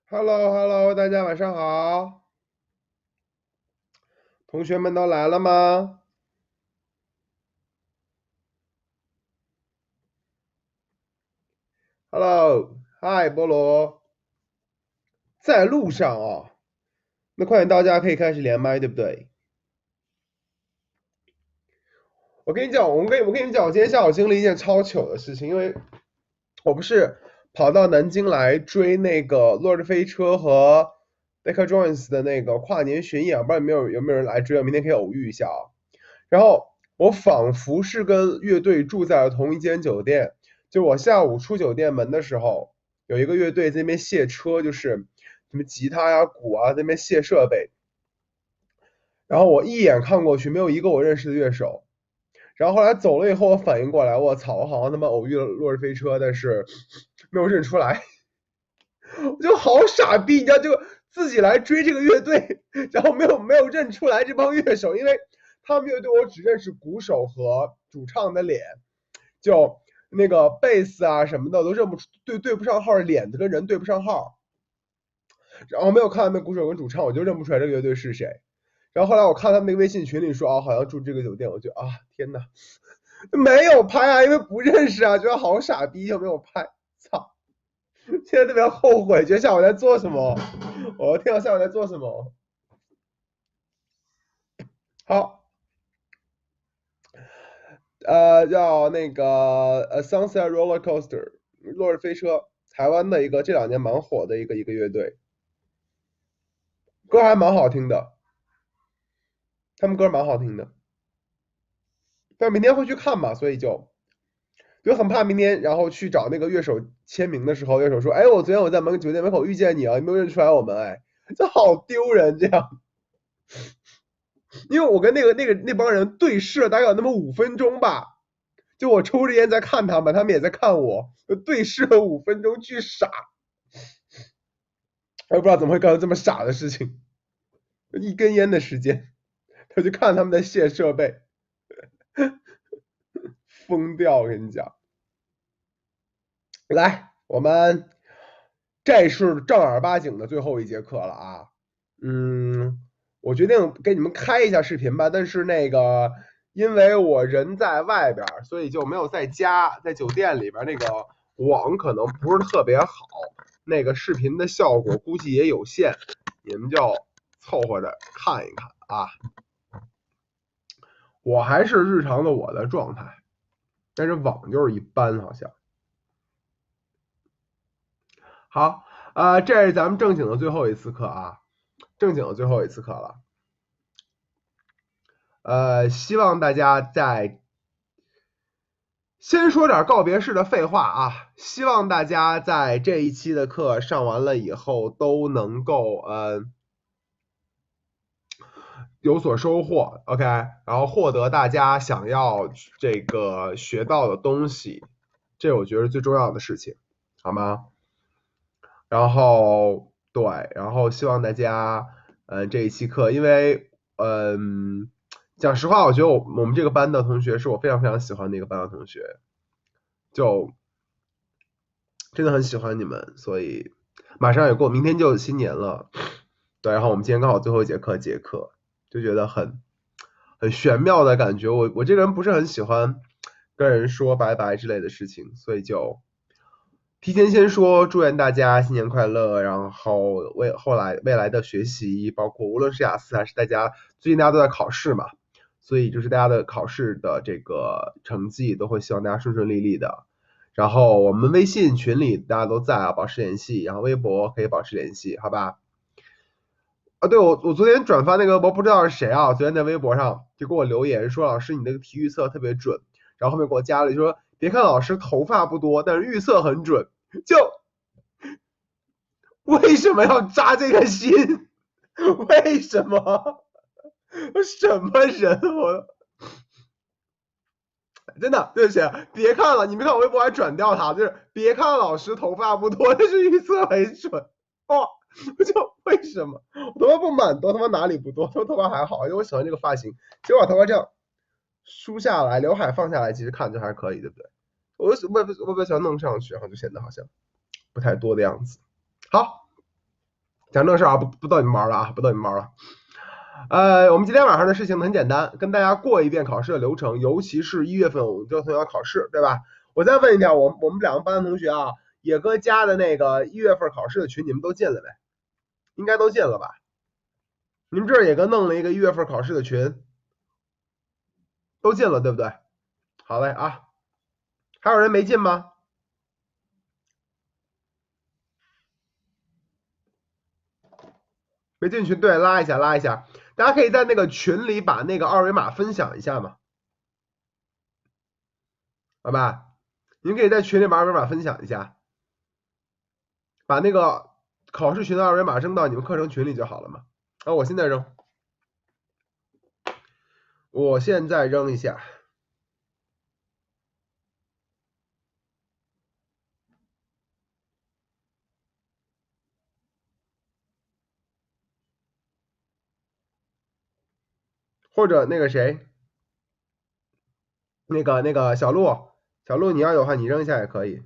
h e l l o h e l l o 大家晚上好，同学们都来了吗？Hello，嗨，菠萝，在路上啊，那快点到家可以开始连麦，对不对？我跟你讲，我跟你讲，我今天下午经历一件超糗的事情，因为我不是跑到南京来追那个落日飞车和 Deca Joins 的那个跨年巡演，不知道有没有人来追，我明天可以偶遇一下啊。然后我仿佛是跟乐队住在了同一间酒店，就我下午出酒店门的时候，有一个乐队在那边卸车，就是什么吉他呀、鼓啊，在那边卸设备。然后我一眼看过去，没有一个我认识的乐手。然后后来走了以后，我反应过来，我操，我好像他妈偶遇了落日飞车，但是没有认出来，我就好傻逼，你知道，就自己来追这个乐队，然后没有认出来这帮乐手，因为他们乐队我只认识鼓手和主唱的脸，就那个贝斯啊什么的都认不出，对不上号，脸跟人对不上号，然后没有看到那鼓手跟主唱，我就认不出来这个乐队是谁。然后后来我看他们那个微信群里说，哦，好像住这个酒店，我就天呐，没有拍啊，因为不认识啊，觉得好傻逼，就没有拍，操！现在特别后悔，觉得下午在做什么？我的天啊，下午在做什么？好，叫那个Sunset Roller Coaster 落日飞车，台湾的一个这2年蛮火的一个乐队，歌还蛮好听的，他们歌蛮好听的。但明天会去看嘛，所以就很怕明天，然后去找那个乐手签名的时候，乐手说：“哎，我昨天在酒店门口遇见你啊，你没有认出来我们？哎，这好丢人，这样。”因为我跟那帮人对视了大概有那么5分钟吧，就我抽着烟在看他们，他们也在看我，就对视了5分钟，巨傻，我也不知道怎么会干出这么傻的事情，一根烟的时间，他就看他们在卸设备，疯掉，我跟你讲。来，我们这是正儿八经的最后一节课了啊。我决定给你们开一下视频吧，但是那个因为我人在外边，所以就没有在家，在酒店里边那个网可能不是特别好，那个视频的效果估计也有限，你们就凑合着看一看啊。我还是日常的我的状态，但是网就是一般，好像。好，这是咱们正经的最后一次课啊，正经的最后一次课了。希望大家先说点告别式的废话啊，希望大家在这一期的课上完了以后都能够有所收获，OK，然后获得大家想要这个学到的东西，这我觉得是最重要的事情，好吗？然后对，然后希望大家这一期课，因为讲实话，我觉得我们这个班的同学是我非常非常喜欢的一个班的同学，就真的很喜欢你们，所以马上也过，明天就新年了，对，然后我们今天刚好最后一节课结课，就觉得很玄妙的感觉。我这个人不是很喜欢跟人说拜拜之类的事情，所以就提前先说祝愿大家新年快乐，然后未来的学习，包括无论是雅思还是最近大家都在考试嘛，所以就是大家的考试的这个成绩都会希望大家顺顺利利的。然后我们微信群里大家都在啊，保持联系，然后微博可以保持联系，好吧？对，我昨天转发那个，我不知道是谁啊，昨天在微博上就给我留言说，老师你那个题预测特别准，然后后面给我加了说，别看老师头发不多，但是预测很准，就为什么要扎这个心？为什么？我什么人？我真的对不起，别看了，你没看我微博还转掉他，就是别看老师头发不多，但是预测很准。哦，我就为什么我头发不蛮多，他妈哪里不多？头发还好，因为我喜欢这个发型。结果把头发这样梳下来，刘海放下来，其实看着还可以，对不对？我比较喜欢弄上去，然后就显得好像不太多的样子。好，讲正事啊，不逗你们玩了啊，不逗你们玩了。我们今天晚上的事情很简单，跟大家过一遍考试的流程，尤其是1月份我们就同学要考试，对吧？我再问一下，我们2个班的同学啊，野哥加的那个1月份考试的群，你们都进了没？应该都进了吧？你们这儿野哥弄了一个1月份考试的群，都进了，对不对？好嘞啊，还有人没进吗？没进群，对，拉一下，拉一下。大家可以在那个群里把那个二维码分享一下嘛，好吧？你们可以在群里把二维码分享一下，把那个考试群的二维码扔到你们课程群里就好了嘛。啊，我现在扔，我现在扔一下。或者那个谁，那个小鹿，小鹿你要有的话你扔一下也可以。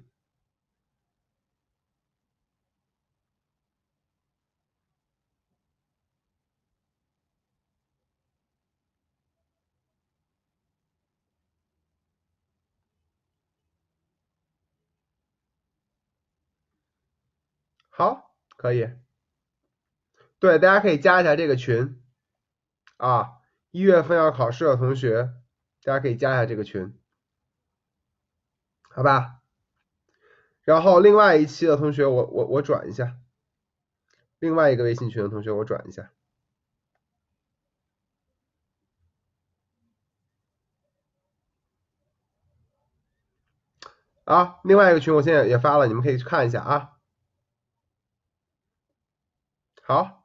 好，可以。对，大家可以加一下这个群啊，1月份要考试的同学，大家可以加一下这个群，好吧？然后另外一期的同学我转一下，另外一个微信群的同学我转一下。啊，另外一个群我现在也发了，你们可以去看一下啊。好，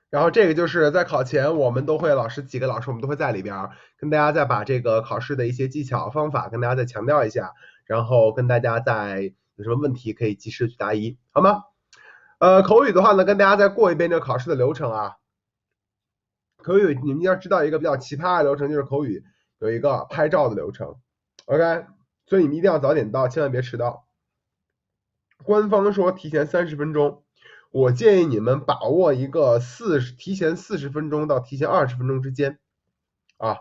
然后这个就是在考前我们都会几个老师我们都会在里边跟大家再把这个考试的一些技巧方法跟大家再强调一下，然后跟大家再有什么问题可以及时去答疑，好吗？口语的话呢，跟大家再过一遍这个考试的流程啊。口语你们要知道一个比较奇葩的流程，就是口语有一个拍照的流程 ，OK， 所以你们一定要早点到，千万别迟到。官方说提前30分钟，我建议你们把握一个提前40分钟到提前20分钟之间啊，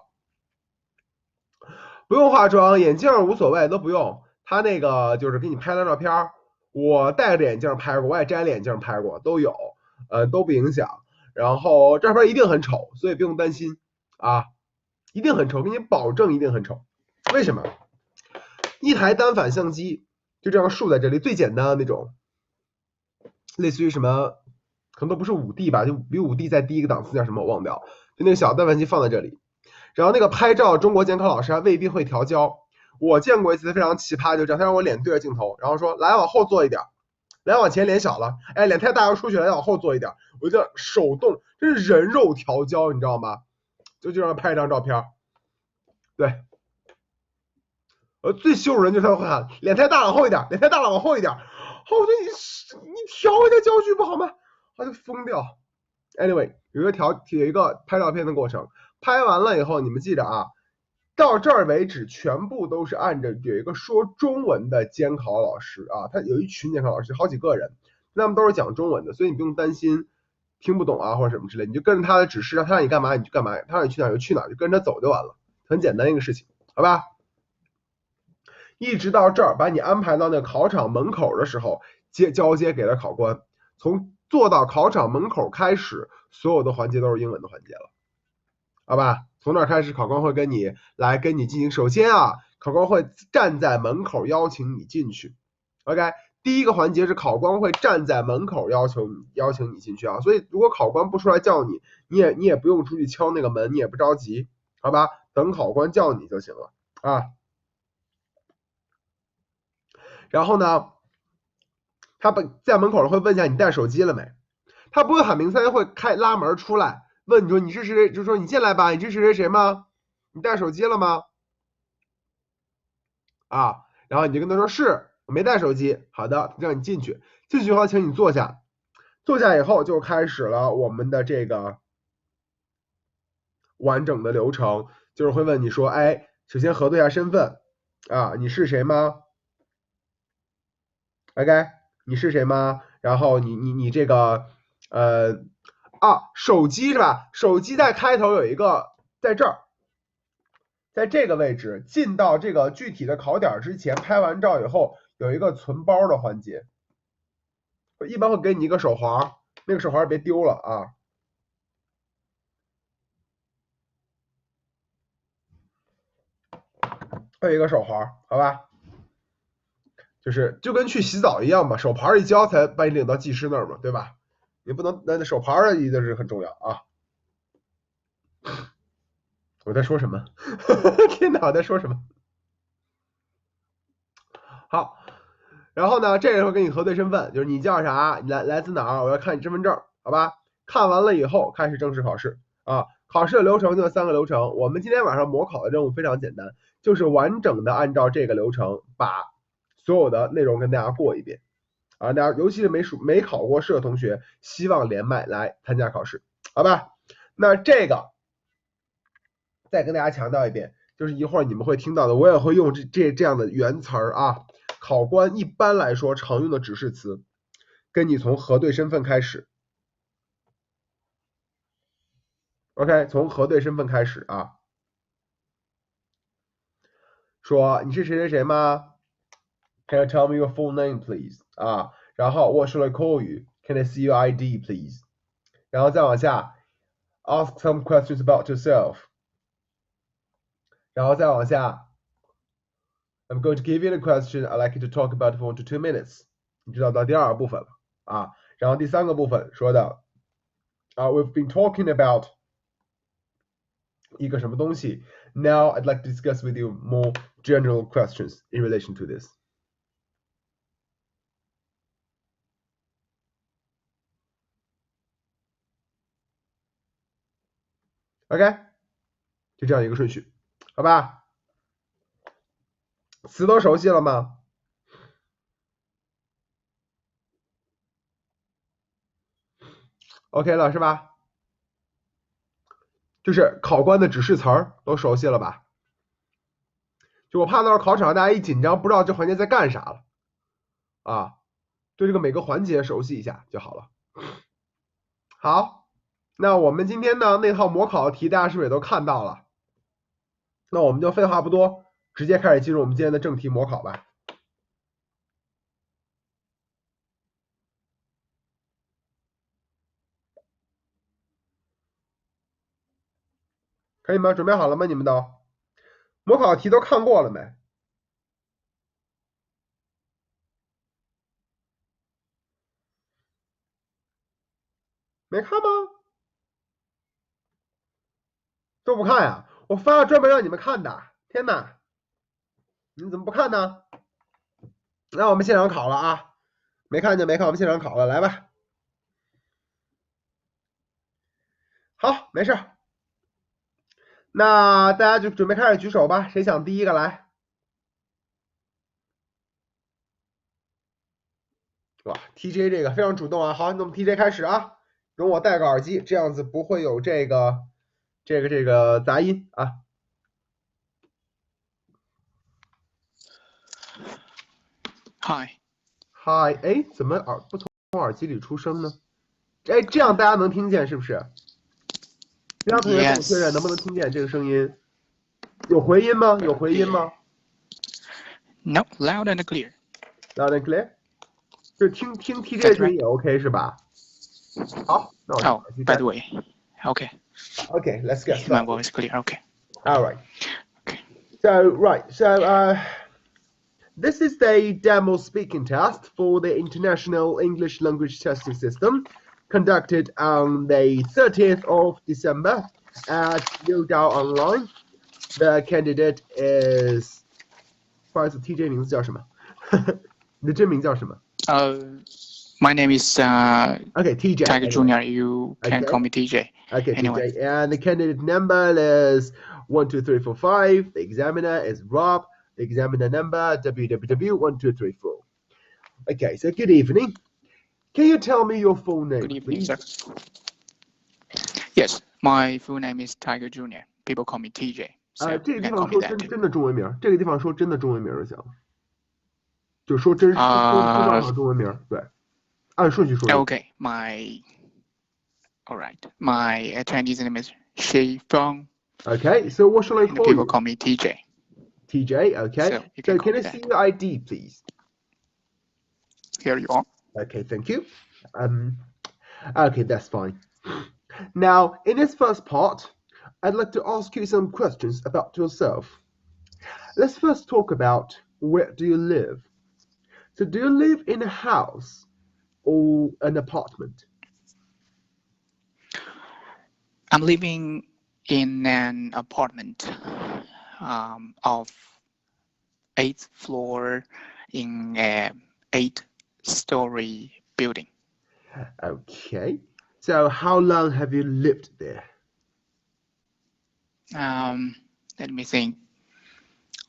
不用化妆，眼镜无所谓，都不用。他那个就是给你拍张照片，我戴着眼镜拍过，我也摘了眼镜拍过，都有，都不影响。然后照片一定很丑，所以不用担心啊，一定很丑，给你保证一定很丑。为什么？一台单反相机就这样竖在这里，最简单的那种，类似于什么，可能都不是5D 吧，就比5D 再低一个档次，叫什么我忘掉，就那个小单反机放在这里。然后那个拍照中国监考老师还未必会调焦，我见过一次非常奇葩，就这样，他让我脸对着镜头，然后说来往后坐一点，来往前脸小了，哎脸太大要出去了，来往后坐一点，我就手动，这是人肉调焦，你知道吗？就让拍一张照片，对。最羞辱人就是他会喊脸太大了往后一点，脸太大了往后一点。好，我说你调一下焦距不好吗？他就疯掉。Anyway，有一个拍照片的过程，拍完了以后你们记着啊，到这儿为止全部都是按着有一个说中文的监考老师啊，他有一群监考老师，好几个人，他们都是讲中文的，所以你不用担心听不懂啊或者什么之类，你就跟着他的指示，他让你干嘛你就干嘛，他让你去哪就去哪，就跟着他走就完了，很简单一个事情，好吧？一直到这儿，把你安排到那个考场门口的时候，交接给了考官。从坐到考场门口开始，所有的环节都是英文的环节了，好吧？从那儿开始，考官会跟你进行。首先啊，考官会站在门口邀请你进去。OK，第一个环节是考官会站在门口邀请你进去啊。所以如果考官不出来叫你，你也不用出去敲那个门，你也不着急，好吧？等考官叫你就行了啊。然后呢，他在门口会问一下你带手机了没，他不会喊名字，他会拉门出来问你说你是谁，就说你进来吧，你是谁谁谁吗？你带手机了吗？啊，然后你就跟他说是我没带手机，好的，让你进去，进去的话请你坐下，坐下以后就开始了我们的这个完整的流程，就是会问你说，哎，首先核对一下身份啊，你是谁吗？OK，你是谁吗？然后你这个手机是吧？手机在开头有一个在这儿，在这个位置进到这个具体的考点之前，拍完照以后有一个存包的环节，一般会给你一个手环，那个手环别丢了啊。会有一个手环，好吧？就跟去洗澡一样嘛，手牌一交才把你领到技师那儿嘛，对吧？你不能那手牌一定是很重要啊。我在说什么？天哪，我在说什么？好，然后呢，这个时候给你核对身份，就是你叫啥，你来自哪儿，我要看你身份证，好吧？看完了以后开始正式考试啊。考试的流程就3个流程，我们今天晚上模考的任务非常简单，就是完整的按照这个流程把所有的内容跟大家过一遍啊。大家尤其是没考过试的同学，希望连麦来参加考试，好吧？那这个再跟大家强调一遍，就是一会儿你们会听到的，我也会用这样的原词儿啊。考官一般来说常用的指示词，跟你从核对身份开始 ，OK， 从核对身份开始啊，说你是谁谁谁吗 ？Can you tell me your full name, please？ 啊，然后 What should I call you? Can I see your ID, please？ 然后再往下 ，Ask some questions about yourself。然后再往下 ，I'm going to give you the question. I'd like you to talk about it for 1 to 2 minutes。你知道到第2个部分了啊。然后第3个部分说的，We've been talking about 一个什么东西。Now I'd like to discuss with you more general questions in relation to this. OK， 就这样一个顺序，好吧？词都熟悉了吗？OK 了是吧？就是考官的指示词儿都熟悉了吧？就我怕到时候考场大家一紧张，不知道这环节在干啥了啊。对这个每个环节熟悉一下就好了。好，那我们今天呢那套模考的题大家是不是也都看到了？那我们就废话不多，直接开始进入我们今天的正题模考吧。可以吗？准备好了吗？你们都模考题都看过了没？没看吗？都不看呀？我发了专门让你们看的。天哪，你们怎么不看呢？那我们现场考了啊，没看就没看，我们现场考了，来吧。好，没事。那大家就准备开始举手吧，谁想第一个来？哇 ，TJ 这个非常主动啊。好，那么 TJ 开始啊，容我戴个耳机，这样子不会有这个杂音啊。Hi， 哎，怎么不从耳机里出声呢？哎，这样大家能听见是不是？其他同学跟我确认能不能听见这个声音？有回音吗？有回音吗 ？No, loud and clear. Loud and clear。就是听 TJ 的声音也 OK 是吧？好，那我Oh, by the way, okay. Okay, let's get started. My voice clear. Okay. All right. Okay. So this is the demo speaking test for the International English Language Testing System conducted on the 30th of December at Ielts Online. The candidate is 不好意思 ，TJ 名字叫什么？你的真名叫什么？My name is Okay, TJ. Tiger Junior. You can call me TJ. Okay, anyway. TJ. And the candidate number is 1, 2, 3, 4, 5. The examiner is Rob. The examiner number www1234. Okay, so good evening. Can you tell me your full name, Good evening, please? sir. Yes, my full name is Tiger Junior. People call me TJ. So 这个 you 地 can 方 call me 说 that too. 真的中文名，这个地方说真的中文名就行。就说真实中文和中文名，对，按顺序说。Okay, all right. My Chinese name is Shi Feng. Okay, so what shall I And call people you? call me TJ. TJ, okay. So you can call can me I that. see your ID, please? Here you are. Okay, thank you. Okay, that's fine. Now, in this first part, I'd like to ask you some questions about yourself. Let's first talk about where do you live? So, do you live in a house or an apartment? I'm living in an apartment of 8th floor in a 8-story building. Okay. So, how long have you lived there? Let me think.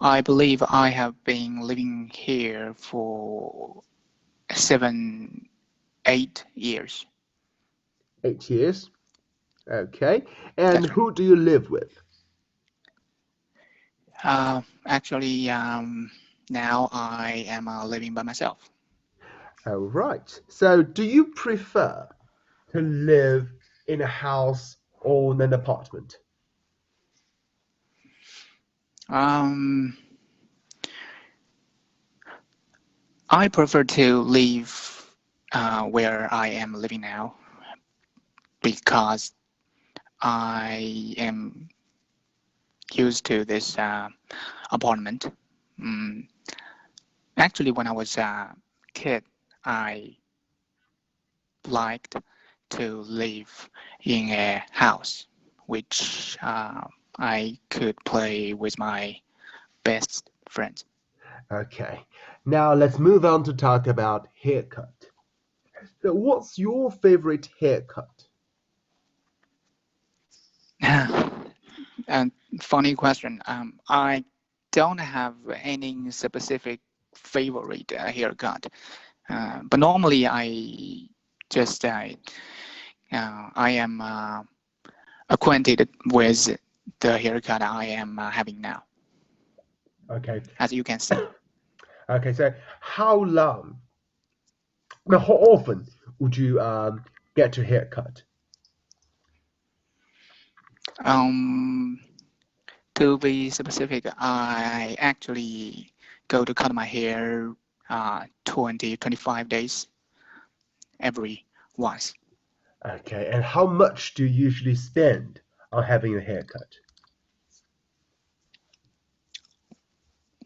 I believe I have been living here for 7, 8 years. 8 years. Okay. And That's right. who do you live with? Actually, now I am living by myself. All right. So, do you prefer to live in a house or in an apartment? Um, I prefer to live where I am living now because I am used to this apartment. Mm, Actually, when I was a kid, I liked to live in a house, which I could play with my best friends. Okay. Now let's move on to talk about haircut. So what's your favorite haircut? And funny question. I don't have any specific favorite haircut, but normally I am acquainted with the haircut I am having now, Okay. as you can see. Okay, so how long, now how often would you get your haircut? Um, to be specific, I actually go to cut my hair 20, 25 days every once. Okay, and how much do you usually spend on having a haircut?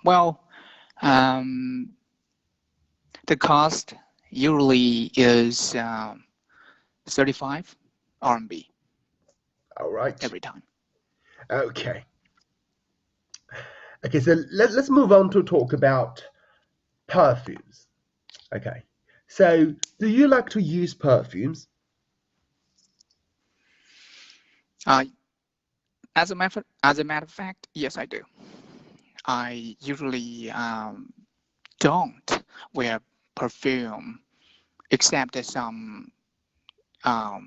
Well, um, the cost usually is 35 RMB All right. every time. Okay. Okay, so let's move on to talk about perfumes. Okay. So, do you like to use perfumes? Uh, as a matter of fact, yes, I do. I usually don't wear perfume except at some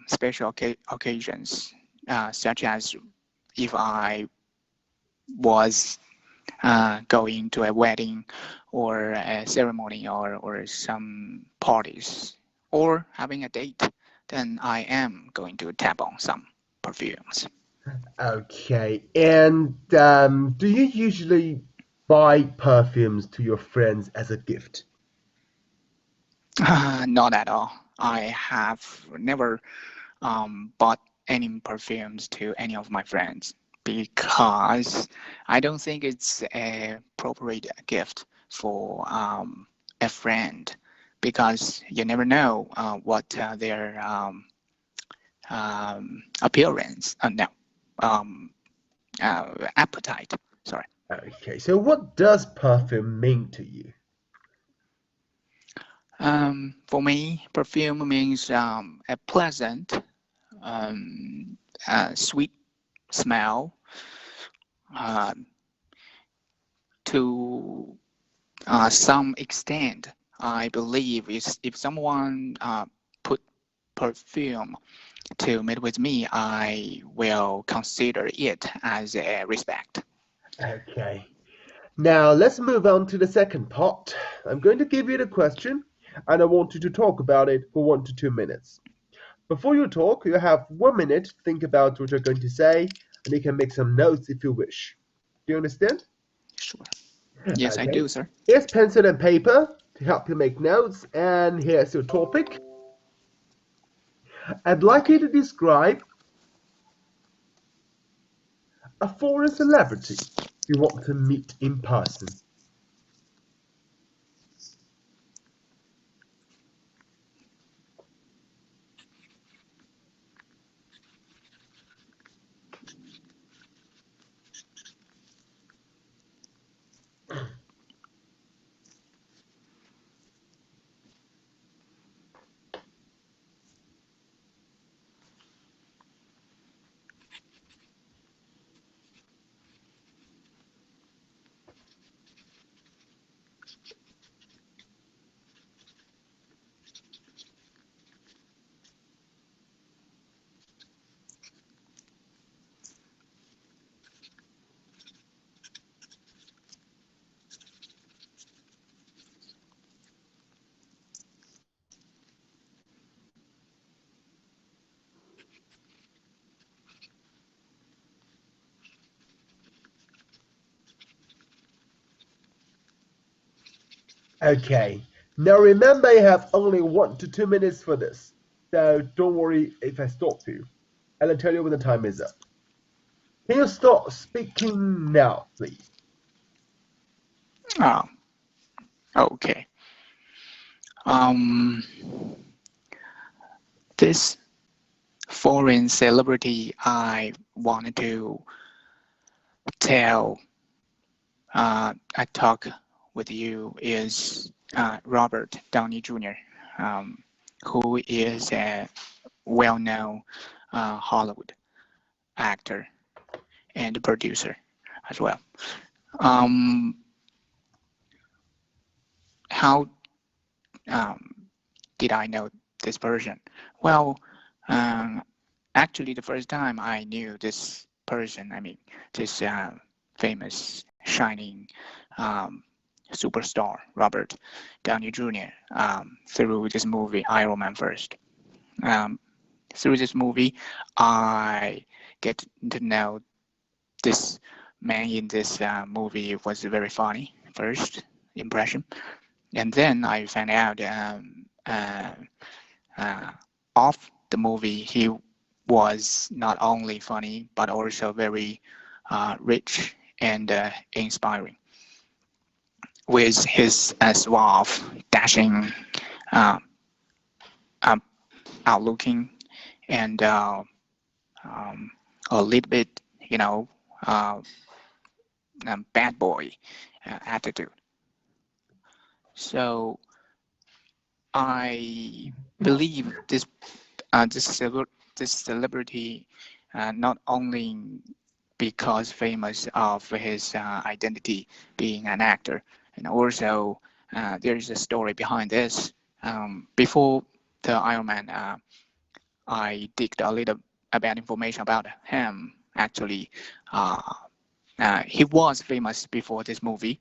special occasions, such as if I was going to a wedding or a ceremony or some parties or having a date, then I am going to tap on some perfumes. Okay, and do you usually buy perfumes to your friends as a gift? Not at all. I have never bought any perfumes to any of my friends because I don't think it's a appropriate gift for a friend because you never know what their appearance, no, um, appetite. Sorry. Okay, so what does perfume mean to you? For me, perfume means a pleasant, sweet smell um, to some extent. I believe is if someone put perfume to meet with me, I will consider it as a respect. Okay, Now let's move on to the second part. I'm going to give you the question and I want you to talk about it for 1 to 2 minutes. Before you talk, you have 1 minute to think about what you're going to say and you can make some notes if you wish. Do you understand? Sure. Yes, I Okay. do, sir. Here's pencil and paper to help you make notes and here's your topic. I'd like you to describe a foreign celebrity you want to meet in person. Okay, now remember you have only 1 to 2 minutes for this, so don't worry if I stop you. I'll tell you when the time is up. Can you start speaking now, please? Oh, okay. Um, this foreign celebrity I wanted to tell, I talk with you is Robert Downey Jr., who is a well-known Hollywood actor and producer as well. Um, how did I know this person? Well, um, actually, the first time I knew this person, I mean, this famous, shining superstar, Robert Downey Jr., through this movie, Iron Man first. Um, through this movie, I get to know this man in this movie was very funny, first impression. And then I found out uh, of the movie, he was not only funny but also very rich and inspiring, with his suave, dashing, uh, um, outlooking, and a little bit, uh, bad boy attitude. So I believe this celebrity not only because famous of his identity being an actor, and also there is a story behind this. Before the Iron Man, I digged a little about information about him. Actually, uh, he was famous before this movie,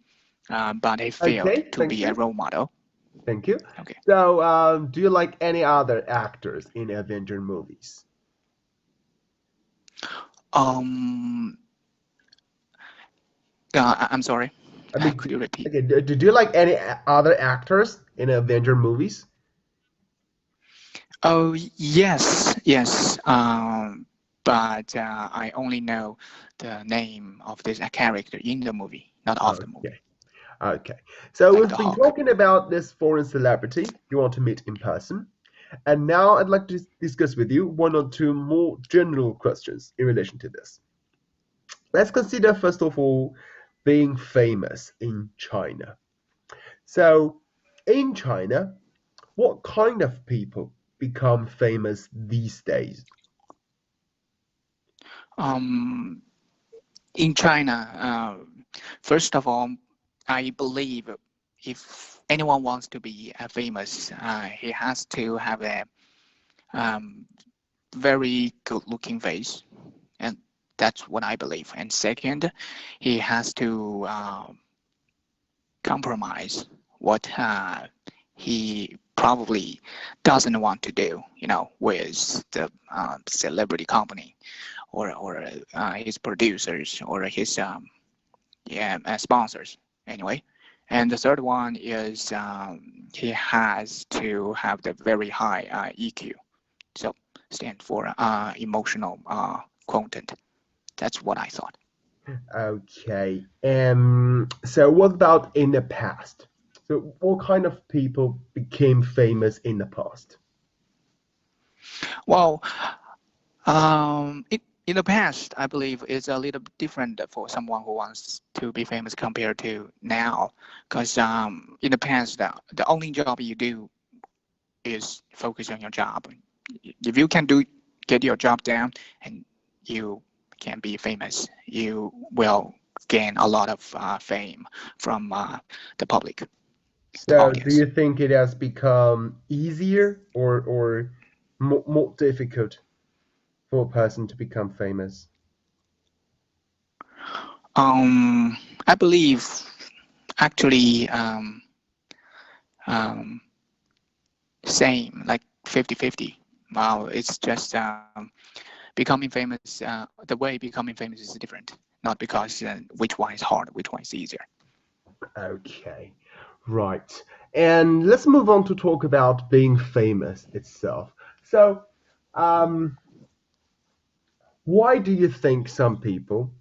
but he failed Okay, to thank be a you. role model. Thank you. Okay. So, do you like any other actors in Avenger movies? Um. I'm sorry. I mean, Could you repeat? okay, do you like any other actors in Avenger movies? Oh, yes, yes. But I only know the name of this character in the movie, not of the movie, Okay, okay. So like we've the been Hulk. talking about this foreign celebrity you want to meet in person, and now I'd like to discuss with you 1 or 2 more general questions in relation to this. Let's consider first of all being famous in China. So, in China, what kind of people become famous these days? Um, in China, first of all, I believe if anyone wants to be famous, he has to have a um, very good-looking face, and that's what I believe. And second, he has to compromise what he probably doesn't want to do, with the celebrity company or his producers or his sponsors. Anyway, and the third one is he has to have the very high EQ. So stand for emotional quotient. That's what I thought. Okay. So what about in the past? So what kind of people became famous in the past? Well, in the past, I believe it's a little bit different for someone who wants to be famous compared to now. Because in the past, the only job you do is focus on your job. If you can get your job done and you can be famous, you will gain a lot of fame from the public, the So do audience. you think it has become easier or more difficult for a person to become famous? I believe actually same, like 50-50. Wow, it's just becoming famous. The way becoming famous is different, not because which one is hard, which one is easier. Okay, right. And let's move on to talk about being famous itself. So, why do you think some people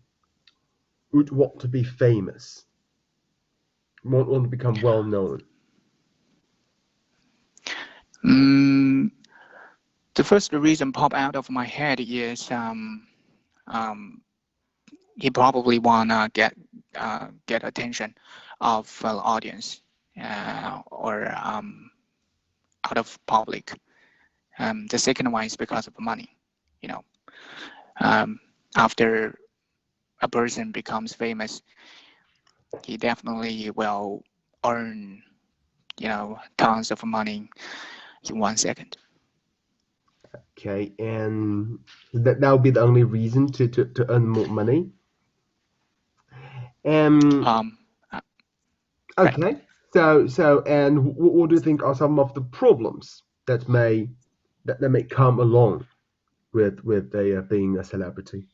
would want to be famous, want to become well known? The first reason pop out of my head is he probably wanna get attention of audience or out of public. The second one is because of money. After a person becomes famous, he definitely will earn tons of money in 1 second. Okay, and that would be the only reason to earn more money. Okay, Right. so and what do you think are some of the problems that may come along with being a celebrity?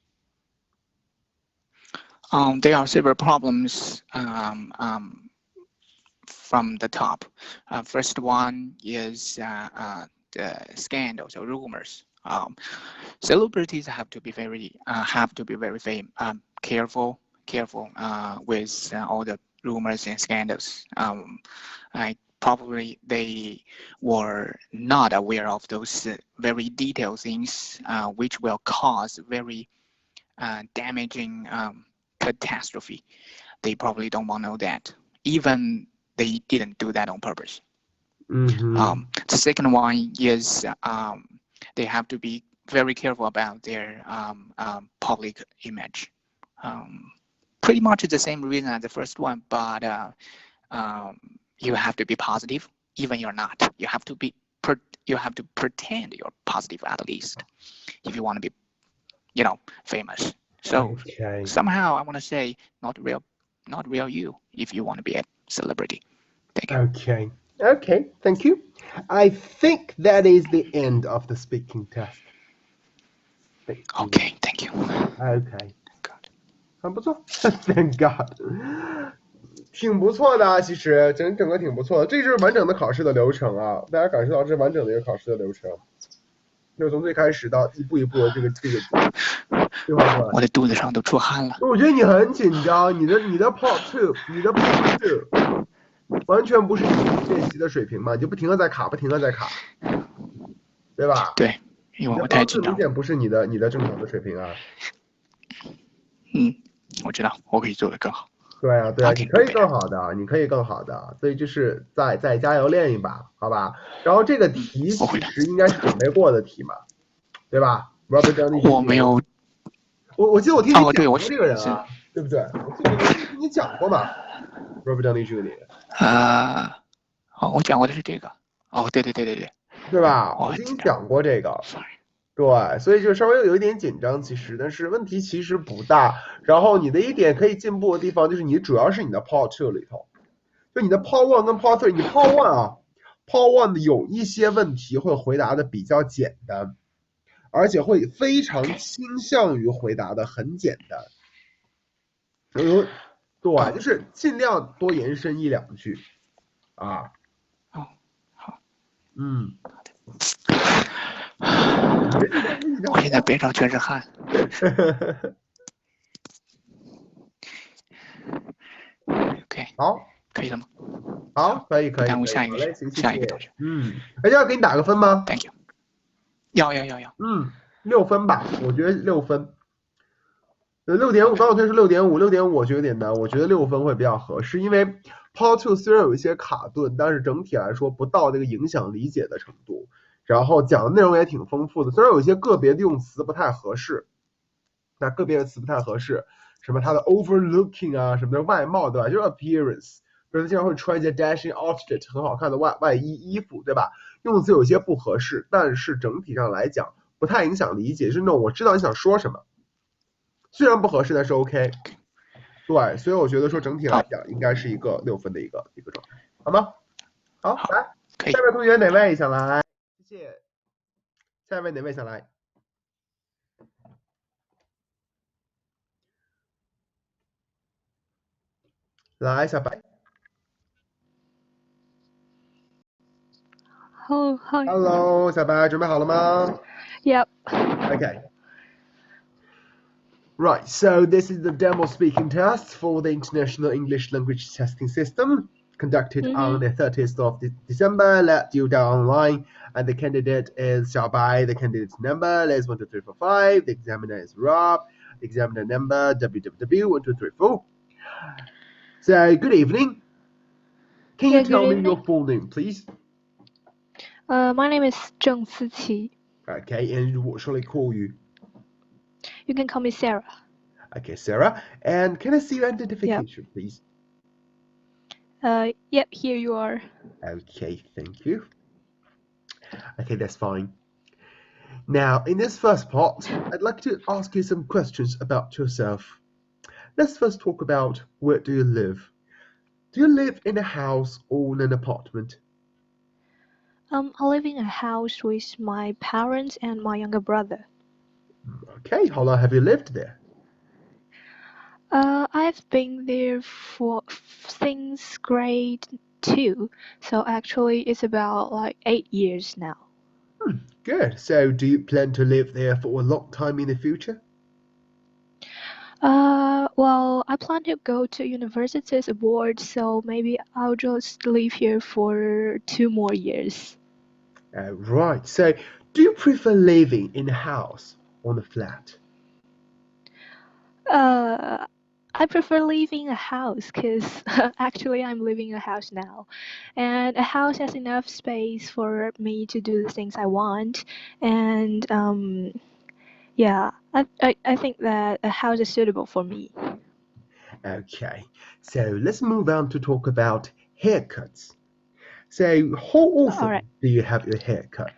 There are several problems from the top. First one is the scandals or rumors. Celebrities have to be very careful with all the rumors and scandals. Probably they were not aware of those very detailed things, which will cause very damaging catastrophe. They probably don't want to know that, even they didn't do that on purpose. Mm-hmm. The second one is they have to be very careful about their public image. Pretty much the same reason as the first one, but you have to be positive, even you're not. You have to pretend you're positive at least if you want to be, famous. So Okay. somehow I want to say not real you if you want to be a celebrity. Thank you. Okay, thank you. I think that is the end of the speaking test. Thank you. Okay, thank you. Okay. God. 很不错，Thank God，挺不错的啊，其实整个挺不错的，这就是完整的考试的流程啊，大家感受到这是完整的一个考试的流程，就是从最开始到一步一步的这个对话过来。我的肚子上都出汗了。我觉得你很紧张，你的 Part Two，完全不是你练习的水平嘛，你就不停的在卡，对吧？对，因为我太紧张。明显不是你的正常的水平啊。我知道，我可以做得更好。对啊，你可以更好的，所以就是再加油练一把，好吧？然后这个题其实应该是准备过的题嘛，对吧 ？Robert Downey Jr. 我没有。我记得我听你讲过这个人啊，对不对？我记得你讲过嘛 ，Robert Downey Jr. 我讲过的是这个。对，对吧？我听你讲过这个。对，所以就稍微有一点紧张，其实，但是问题其实不大。然后你的一点可以进步的地方，就是你主要是你的 Part Two 里头，就你的 Part 1跟 Part 3，你 Part 1啊，Part 1的有一些问题会回答的比较简单，而且会非常倾向于回答的很简单。对，就是尽量多延伸一两句啊。哦，好。嗯，我现在背上全是汗。OK，好，可以了吗？好，可以，不耽误下一个同学。人家要给你打个分吗 Thank you。要。6分吧，我觉得6分。6.5，刚好推是6.5，6.5我觉得有点难，我觉得6分会比较合适，因为 Part 2虽然有一些卡顿，但是整体来说不到这个影响理解的程度，然后讲的内容也挺丰富的，虽然有一些个别的用词不太合适，那个别的词不太合适，什么它的 overlooking 啊，什么的外貌，对吧？就是 appearance，比如他经常会穿一些 dashing outfit 很好看的外衣服，对吧？用词有些不合适，但是整体上来讲不太影响理解，是那种我知道你想说什么。虽然不合适，但是 OK， 对，所以我觉得说整体来讲应该是一个6分的一个状态，好吗？好，来，可以。下面同学哪位想来？谢谢。下一位哪位想来？来，小白。Oh, hi. Hello，小白，准备好了吗 Yep. Okay. Right, so this is the demo speaking test for the International English Language Testing System conducted on the 30th of December. Let you down online, and the candidate is Xiaobai. The candidate's number is 12345. The examiner is Rob. The examiner number www1234. So, good evening. Can you tell me your full name, please? My name is Zheng Siqi. Okay, and what shall I call you? You can call me Sarah. Okay, Sarah. And can I see your identification, please? Yep, here you are. Okay, thank you. Okay, that's fine. Now, in this first part, I'd like to ask you some questions about yourself. Let's first talk about where do you live? Do you live in a house or in an apartment? I live in a house with my parents and my younger brother. Okay, how long have you lived there? I've been there since grade 2, so actually it's about like 8 years now. Good. So, do you plan to live there for a long time in the future? Well, I plan to go to universities abroad, so maybe I'll just live here for 2 more years. Right. So, do you prefer living in a house or in a flat? I prefer living in a house because actually I'm living in a house now. And a house has enough space for me to do the things I want. And yeah, I think that a house is suitable for me. Okay. So, let's move on to talk about haircuts. So, how often do you have your hair cut?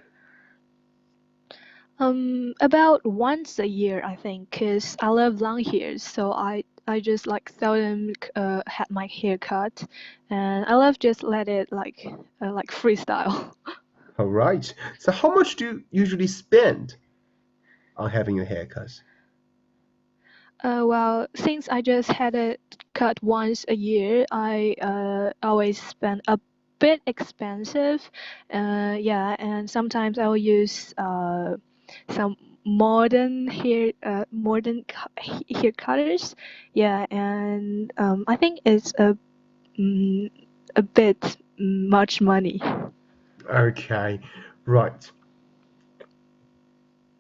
About once a year, I think, because I love long hair, so I just like seldom had my hair cut, and I love just let it like freestyle. All right. So how much do you usually spend on having your hair cut? Well, since I just had it cut once a year, I always spend a bit expensive. Yeah, and sometimes I will use some hair cutters. Yeah, and I think it's a bit much money. Okay, right.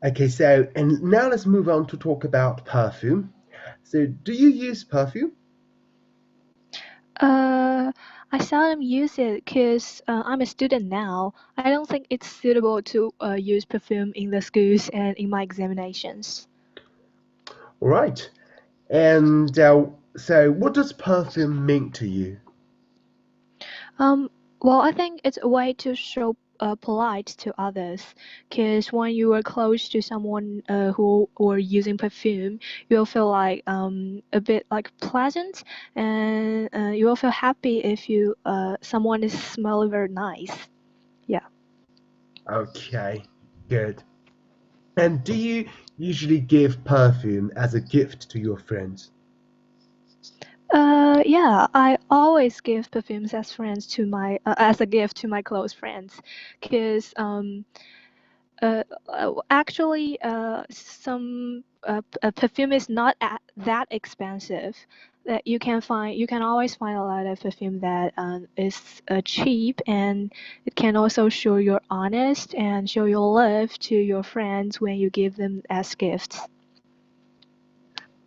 Okay, so and now let's move on to talk about perfume. So do you use perfume? I seldom use it because I'm a student now. I don't think it's suitable to use perfume in the schools and in my examinations. All right. And so what does perfume mean to you? Well, I think it's a way to show polite to others. Because when you are close to someone who are using perfume, you'll feel like a bit like pleasant, and you will feel happy if you someone is smelling very nice. Yeah. Okay, good. And do you usually give perfume as a gift to your friends? Yeah, I always give perfumes as friends to my as a gift to my close friends, because actually some perfume is not that expensive. That you can always find a lot of perfume that is cheap, and it can also show you're honest and show your love to your friends when you give them as gifts.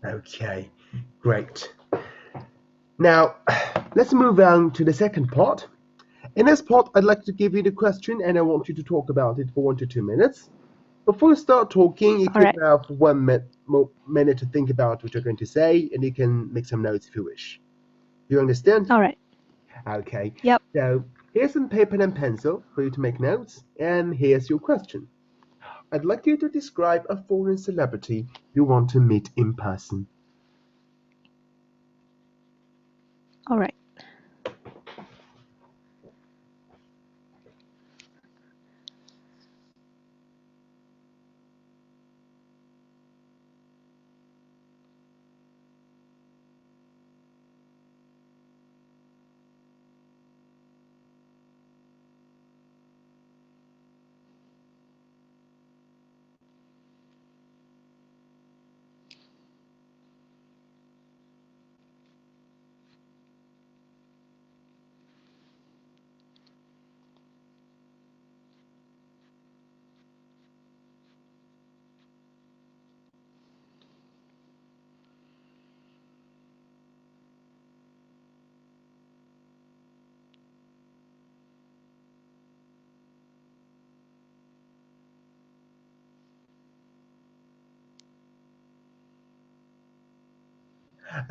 Okay, great. Now, let's move on to the second part. In this part, I'd like to give you the question and I want you to talk about it for 1 to 2 minutes. Before you start talking, you can Alright. have 1 minute to think about what you're going to say, and you can make some notes if you wish. You understand? Alright. Okay. Yep. So, here's some paper and pencil for you to make notes, and here's your question. I'd like you to describe a foreign celebrity you want to meet in person. Alright.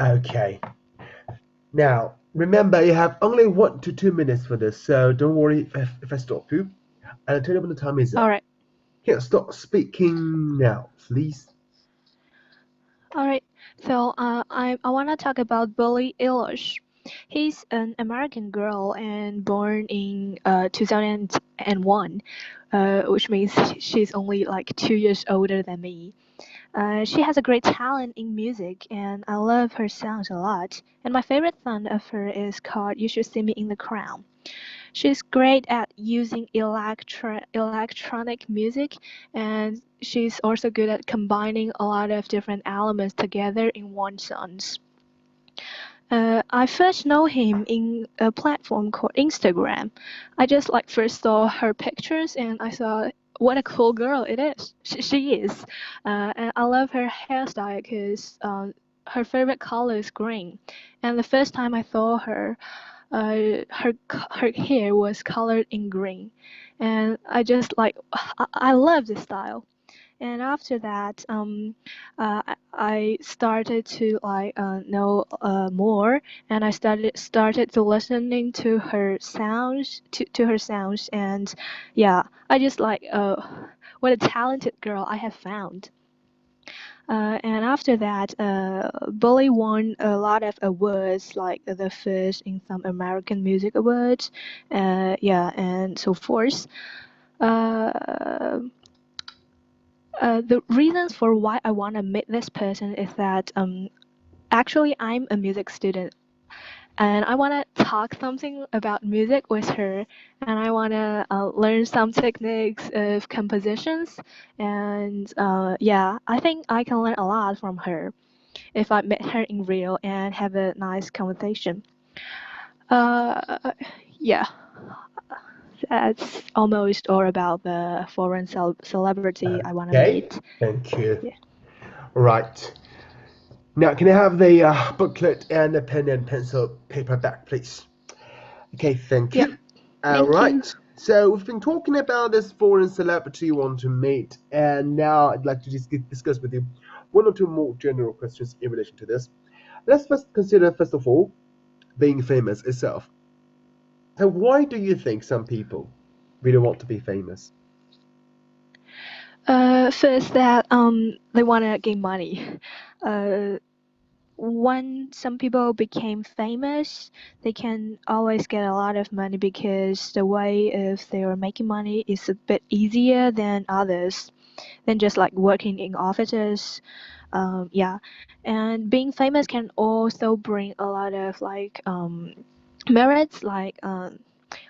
Okay. Now, remember, you have only 1 to 2 minutes for this, so don't worry if I stop you. And I'll tell you when the time is up. Alright. Here, stop speaking now, please. Alright, so I want to talk about Billie Eilish. He's an American girl and born in 2001, which means she's only like 2 years older than me. She has a great talent in music, and I love her songs a lot. And my favorite song of her is called "You Should See Me in the Crown." She's great at using electronic music, and she's also good at combining a lot of different elements together in one song. I first know him in a platform called Instagram. I just like first saw her pictures and I saw what a cool girl it is. She is, and I love her hairstyle because her favorite color is green. And the first time I saw her, her hair was colored in green, and I just like I love this style. And after that, I started to like know more, and I started to listening to her sounds, to her sounds, and yeah, I just like what a talented girl I have found. And after that, Bully won a lot of awards, like the first in some American Music Awards, yeah, and so forth. Uh, the reasons for why I want to meet this person is that actually I'm a music student and I want to talk something about music with her, and I want to learn some techniques of compositions, and yeah, I think I can learn a lot from her if I met her in real and have a nice conversation. Yeah, that's almost all about the foreign celebrity I want to Okay, meet. thank you. Yeah. Right. Now, can I have the booklet and the pen and pencil paper back, please? Okay, thank Yep. you. Thank you. Right. So we've been talking about this foreign celebrity you want to meet, and now I'd like to just discuss with you 1 or 2 more general questions in relation to this. Let's first consider, first of all, being famous itself. So why do you think some people really want to be famous? First that they want to gain money. When some people became famous, they can always get a lot of money because the way of they are making money is a bit easier than others, than just like working in offices. Yeah, and being famous can also bring a lot of like merits, like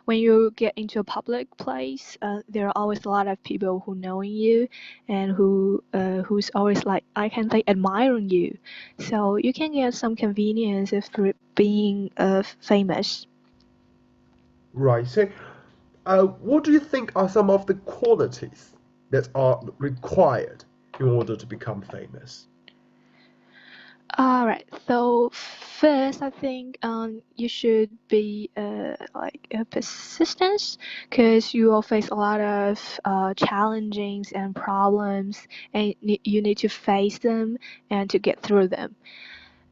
when you get into a public place, there are always a lot of people who knowing you, and who's always like I can say admiring you, so you can get some convenience of being famous. Right. So, what do you think are some of the qualities that are required in order to become famous? Alright, so first I think you should be like persistence, because you will face a lot of challenges and problems, and you need to face them and to get through them.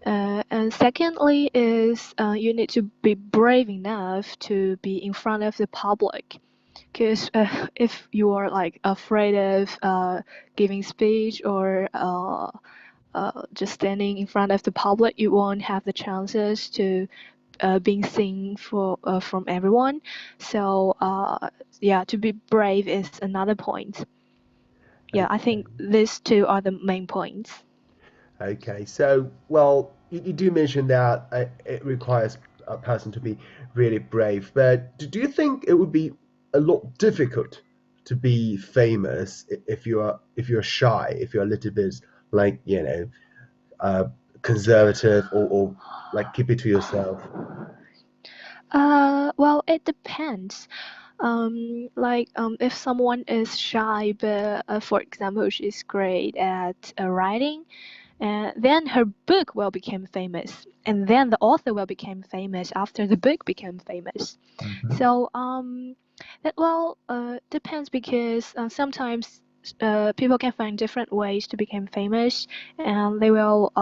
And secondly is you need to be brave enough to be in front of the public, because if you are like afraid of giving speech or just standing in front of the public, you won't have the chances to being seen from everyone. So yeah, to be brave is another point. Yeah, I think these two are the main points. Okay, so well, you do mention that it requires a person to be really brave, but do you think it would be a lot difficult to be famous if you're shy, if you're a little bit like conservative or like keep it to yourself? Well, it depends. Like if someone is shy, but for example, she's great at writing, and then her book will become famous, and then the author will become famous after the book became famous. So that well depends, because sometimes people can find different ways to become famous, and they will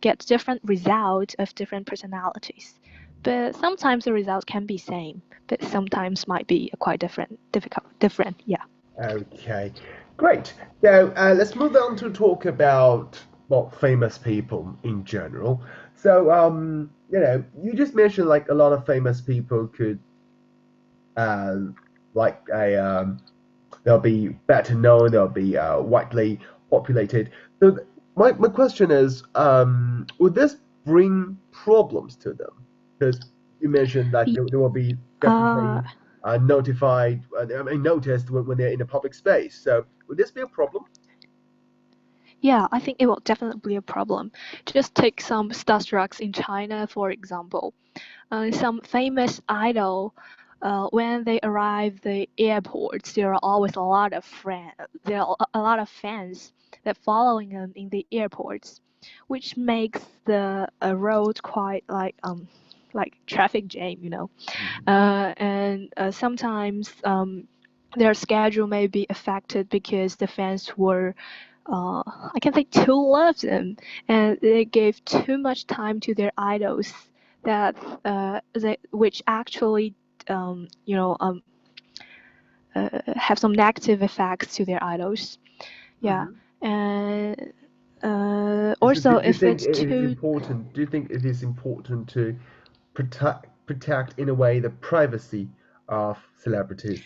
get different results of different personalities. But sometimes the results can be same, but sometimes might be quite different. Yeah. Okay, great. Now let's move on to talk about well famous people in general. So you just mentioned like a lot of famous people could uh, like a they'll be better known, they'll be widely populated. So my question is, would this bring problems to them? Because you mentioned that they will be Uh, definitely notified, noticed when they're in a public space. So would this be a problem? Yeah, I think it will definitely be a problem. Just take some starstrucks in China, for example. Some famous idol, when they arrive the airports, there are always a lot of there are a lot of fans that following them in the airports, which makes the road quite like traffic jam, you know. And sometimes their schedule may be affected because the fans were I can say too love them, and they gave too much time to their idols, that which actually you know have some negative effects to their idols. Yeah, Mhm. and So do also you if think it's it is too important? Do you think it is important to protect in a way the privacy of celebrities?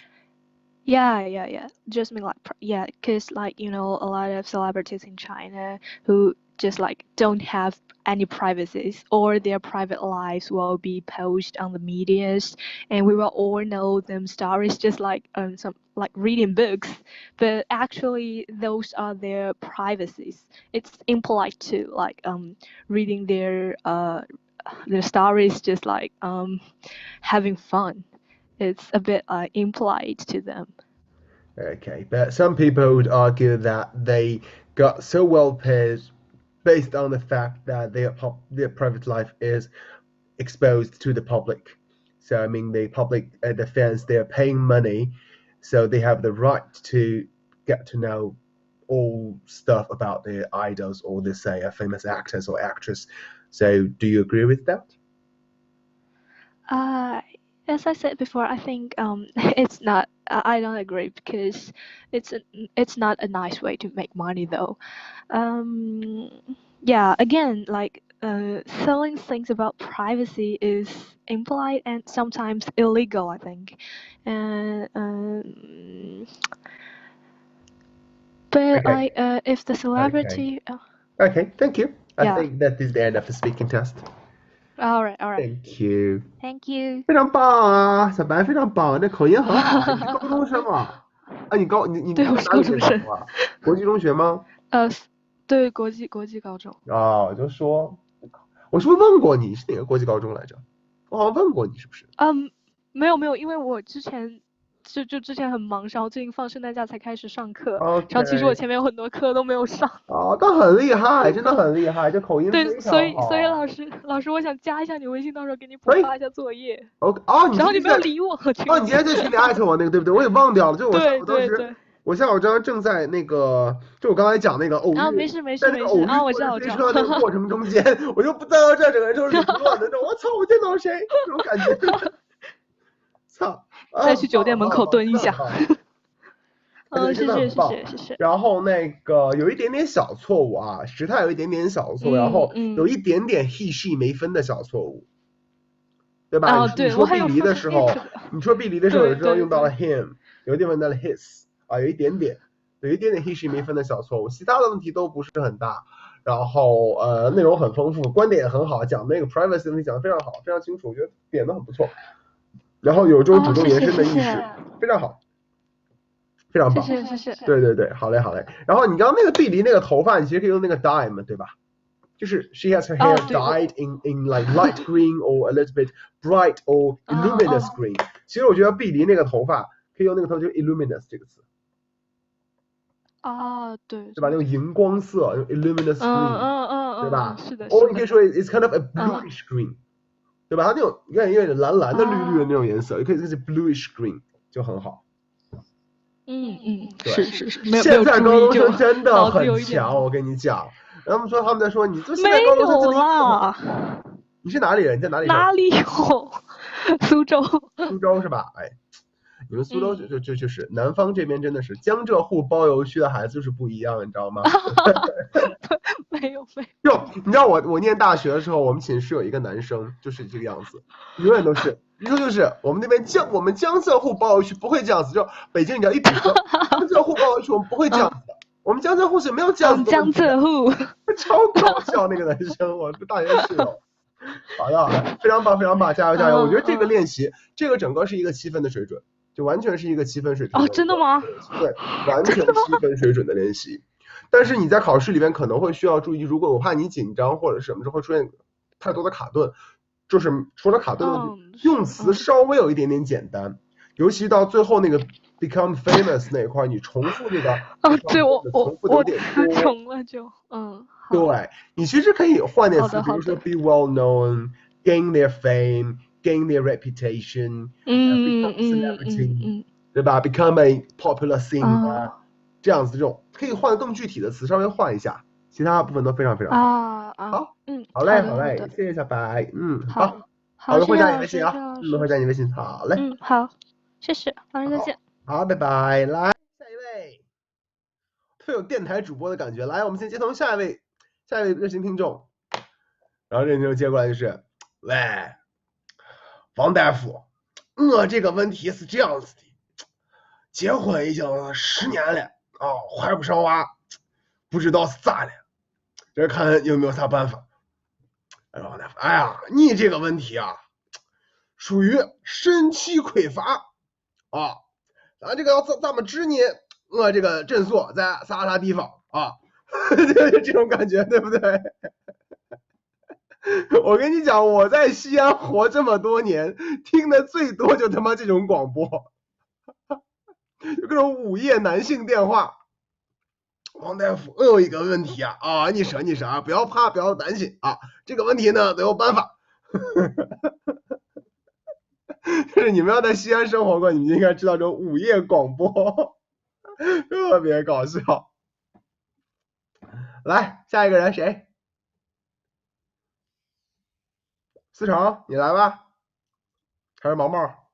yeah. Just mean like yeah, because like a lot of celebrities in China who just like don't have any privacies, or their private lives will be posted on the medias, and we will all know them stories just like some like reading books, but actually those are their privacies. It's impolite to like reading their stories just like having fun. It's a bit impolite to them. Okay, but some people would argue that they got so well paid based on the fact that their private life is exposed to the public. So I mean, the public, the fans, they're paying money, so they have the right to get to know all stuff about their idols or they say famous actors or actress. So do you agree with that? Uh, As I said before, I think it's not. I don't agree because it's not a nice way to make money though. Yeah, again, like selling things about privacy is impolite and sometimes illegal, I think. And but Okay. like if the celebrity, Okay, thank you. I yeah. think that is the end of the speaking test. All right. Thank you. Thank you. 非常棒啊，小白非常棒，这口音很好。你是高中生吗？啊，你对，在我是哪里念高高中生。中啊？国际中学吗？对，国际高中。啊，我就说，我是不是问过你是哪个国际高中来着？我好像问过你是不是？没有，因为我之前之前很忙，然后最近放圣诞假才开始上课， OK。然后其实我前面有很多课都没有上。哦，但很厉害，真的很厉害，这口音对，非常所以好。老师，我想加一下你微信，到时候给你补可以发一下作业。 OK。哦，然后你没有理我，哦，你今天在群里艾特我那个对不对？我也忘掉了，就我下午当时，对。我下午正在那个，就我刚才讲那个偶遇，没事在那个偶遇啊，我知道。飞车那个过程中间，我就不在到这，整个人就是凌乱的那种。我操，我见到谁？这种感觉。操！再去酒店门口蹲一下。谢谢。然后那个有一点点小错误啊，时态有一点点小错，然后有一点点 he she 没分的小错误，对吧？你说 be 离的时候，有时候用到了 him， 有一点用到了 his 啊，有一点点 he she 没分的小错误，其他的问题都不是很大。然后内容很丰富，观点也很好，讲那个 privacy 问题讲得非常好，非常清楚，我觉得点的很不错。然后有这种主动延伸的意识，非常好。非常棒，谢谢。对，好嘞。然后你刚刚那个碧梨那个头发，你其实可以用那个 dye 对吧？就是 she has her hair dyed in like light green or a little bit bright or luminous green。其实我觉得碧梨那个头发可以用那个头，就是 illuminous 这个词。对吧？那种荧光色，用 illuminous green，对吧？是的。或你可以说 it's kind of a bluish green，对吧？它那种有点蓝蓝的、绿绿的那种颜色，也可以是 bluish green，就很好。是。现在高中生真的很强，我跟你讲。他们说他们在说你这现在高中生真的啦。你是哪里人？你在哪里？哪里有？苏州是吧？哎，你们苏州就是南方这边真的是江浙沪包邮区的孩子就是不一样，你知道吗？没有。就你知道我念大学的时候，我们寝室有一个男生就是这个样子，永远都是。你说就是我们那边我们江浙沪包邮区不会这样子，就北京你要一比说江浙沪包邮区我们不会这样子的，我们江浙沪是没有这样子的。江浙沪超搞笑那个男生，我大学室友。好的，非常棒，加油！我觉得这个练习，这个整个是一个7分的水准，就完全是一个7分水准。真的吗？对，完全7分水准的练习。但是你在考试里边可能会需要注意，如果我怕你紧张或者什么时候会出现太多的卡顿，就是除了卡顿的问题，用词稍微有一点点简单，尤其到最后那个 become famous 那一块，你重复这个对，我词重了就对，你其实可以换点词，比如说 be well known, gain their fame, gain their reputation, become celebrity，对吧 ？become a popular singer，这样子这种可以换更具体的词，稍微换一下，其他部分都非常好。好嘞，谢谢小白，好的，会加你微信啊，会加你微信，好嘞，好，谢谢，老师再见，好，拜拜，来下一位，特有电台主播的感觉，来，我们先接通下一位热心听众，然后热心听众接过来就是，喂，王大夫，我这个问题是这样子的，结婚已经10年了怀不上娃，不知道是咋了，这看有没有啥办法。王大夫，哎呀，你这个问题啊，属于肾气匮乏咱这个要怎么治呢？我这个诊所在啥地方这种感觉对不对？我跟你讲，我在西安活这么多年，听的最多就他妈这种广播，有各种午夜男性电话。王大夫，我有一个问题你说不要怕，不要担心这个问题呢都有办法。就是你们要在西安生活过，你们应该知道这种午夜广播特别搞笑。来，下一个人谁？思成，你来吧。还是毛毛？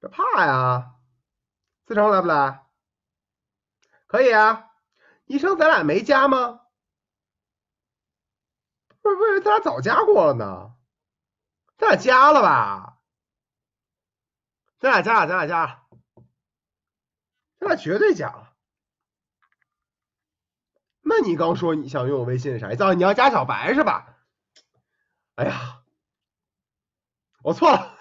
别怕呀，思成来不来？可以啊。医生，咱俩没加吗？不是，咱俩早加过了呢。咱俩加了吧？咱俩加了，咱俩加了，咱俩绝对加了。那你刚说你想用我微信是啥意思？你要加小白是吧？哎呀，我错了，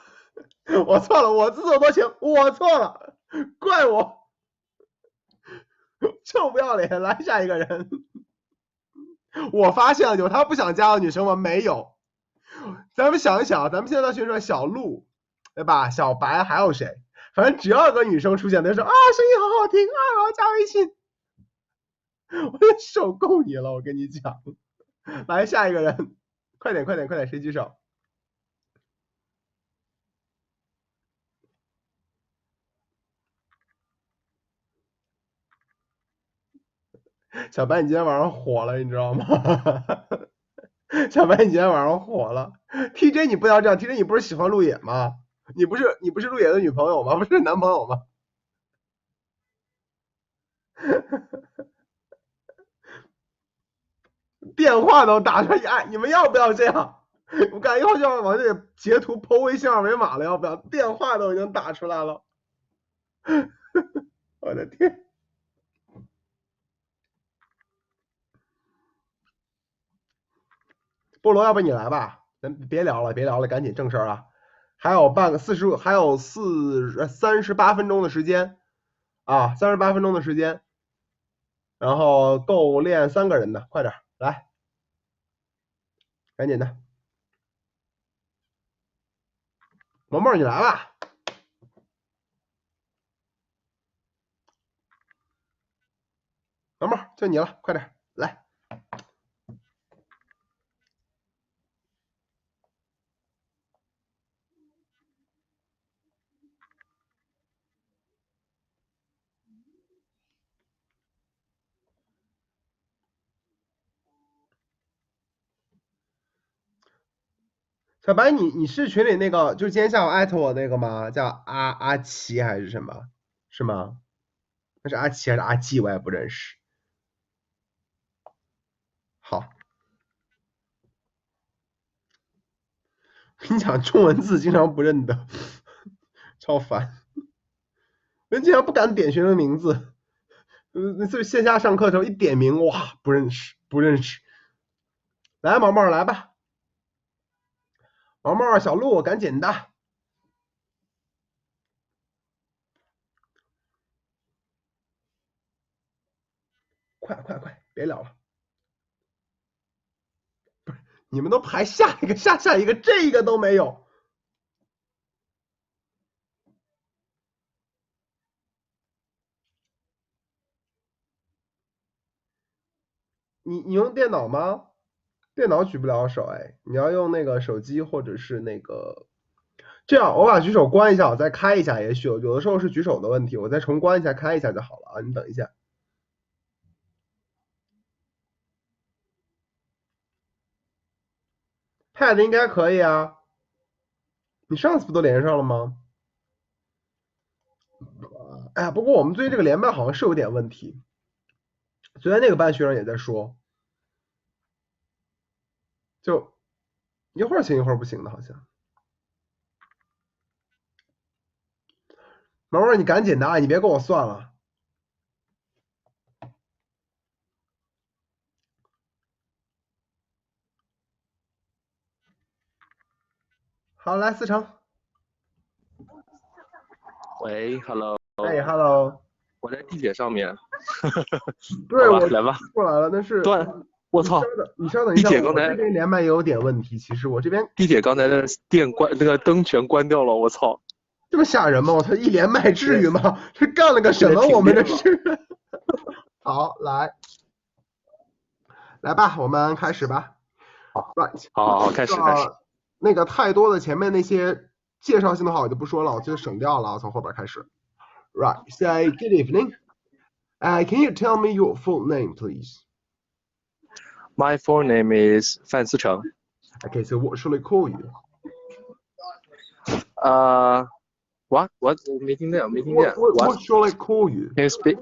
我错了，我自作多情，我错了，怪我，臭不要脸！来下一个人，我发现了有他不想加的女生吗？没有。咱们想一想，咱们现在选手小鹿，对吧？小白还有谁？反正只要有个女生出现，他就说啊，声音好好听啊，我要加微信。我也受够你了，我跟你讲。来下一个人，快点快点快点，谁举手？小白，你今天晚上火了，你知道吗？小白，你今天晚上火了。TJ， 你不要这样。TJ， 你不是喜欢鹿野吗？你不是鹿野的女朋友吗？不是男朋友吗？电话都打出来，哎，你们要不要这样？我感觉一会儿就要往这里截图 po 微信二维码了，要不要？电话都已经打出来了。我的天！菠萝，要不你来吧？咱别聊了，别聊了，赶紧正事啊！还有38分钟的时间啊，38分钟的时间，然后够练3个人的，快点来，赶紧的。萌萌，你来吧。萌萌，就你了，快点来。小白，你是群里那个，就是今天下午艾特我那个吗？叫阿奇还是什么？是吗？那是阿奇还是阿季？我也不认识。好，跟你讲，中文字经常不认得，超烦。人经常不敢点学生名字，那次线下上课的时候一点名，哇，不认识，不认识。来，毛毛来吧，毛毛小鹿，赶紧的。快快快，别聊了。不是，你们都排下一个，下一个，这个都没有。你用电脑吗？电脑举不了手，哎，你要用那个手机或者是那个。这样，我把举手关一下，我再开一下，也许有的时候是举手的问题，我再重关一下，开一下就好了啊。你等一下。Pad 应该可以啊，你上次不都连上了吗？哎呀，不过我们最近这个连麦好像是有点问题，昨天那个班学生也在说，就一会儿行一会儿不行的，好像。毛毛，你赶紧的啊，你别跟我算了。好，来思成。喂，Hello，哎，Hello。我在地铁上面。对，我来吧，过来了，但是我操，你稍等一下，地铁刚才我这边连麦也有点问题，其实我这边地铁刚才的那个灯全关掉了，我操，这么吓人吗？我操，一连麦至于吗？这干了个什么？我们这是。好，来吧，我们开始吧。Right， 好，开始。那个太多的前面那些介绍性的话我就不说了，我就省掉了，从后边开始。Right, say good evening. Can you tell me your full name, please? My full name is 范思成. Okay, so what shall I call you? What?没听见. What shall I call you? Can you speak?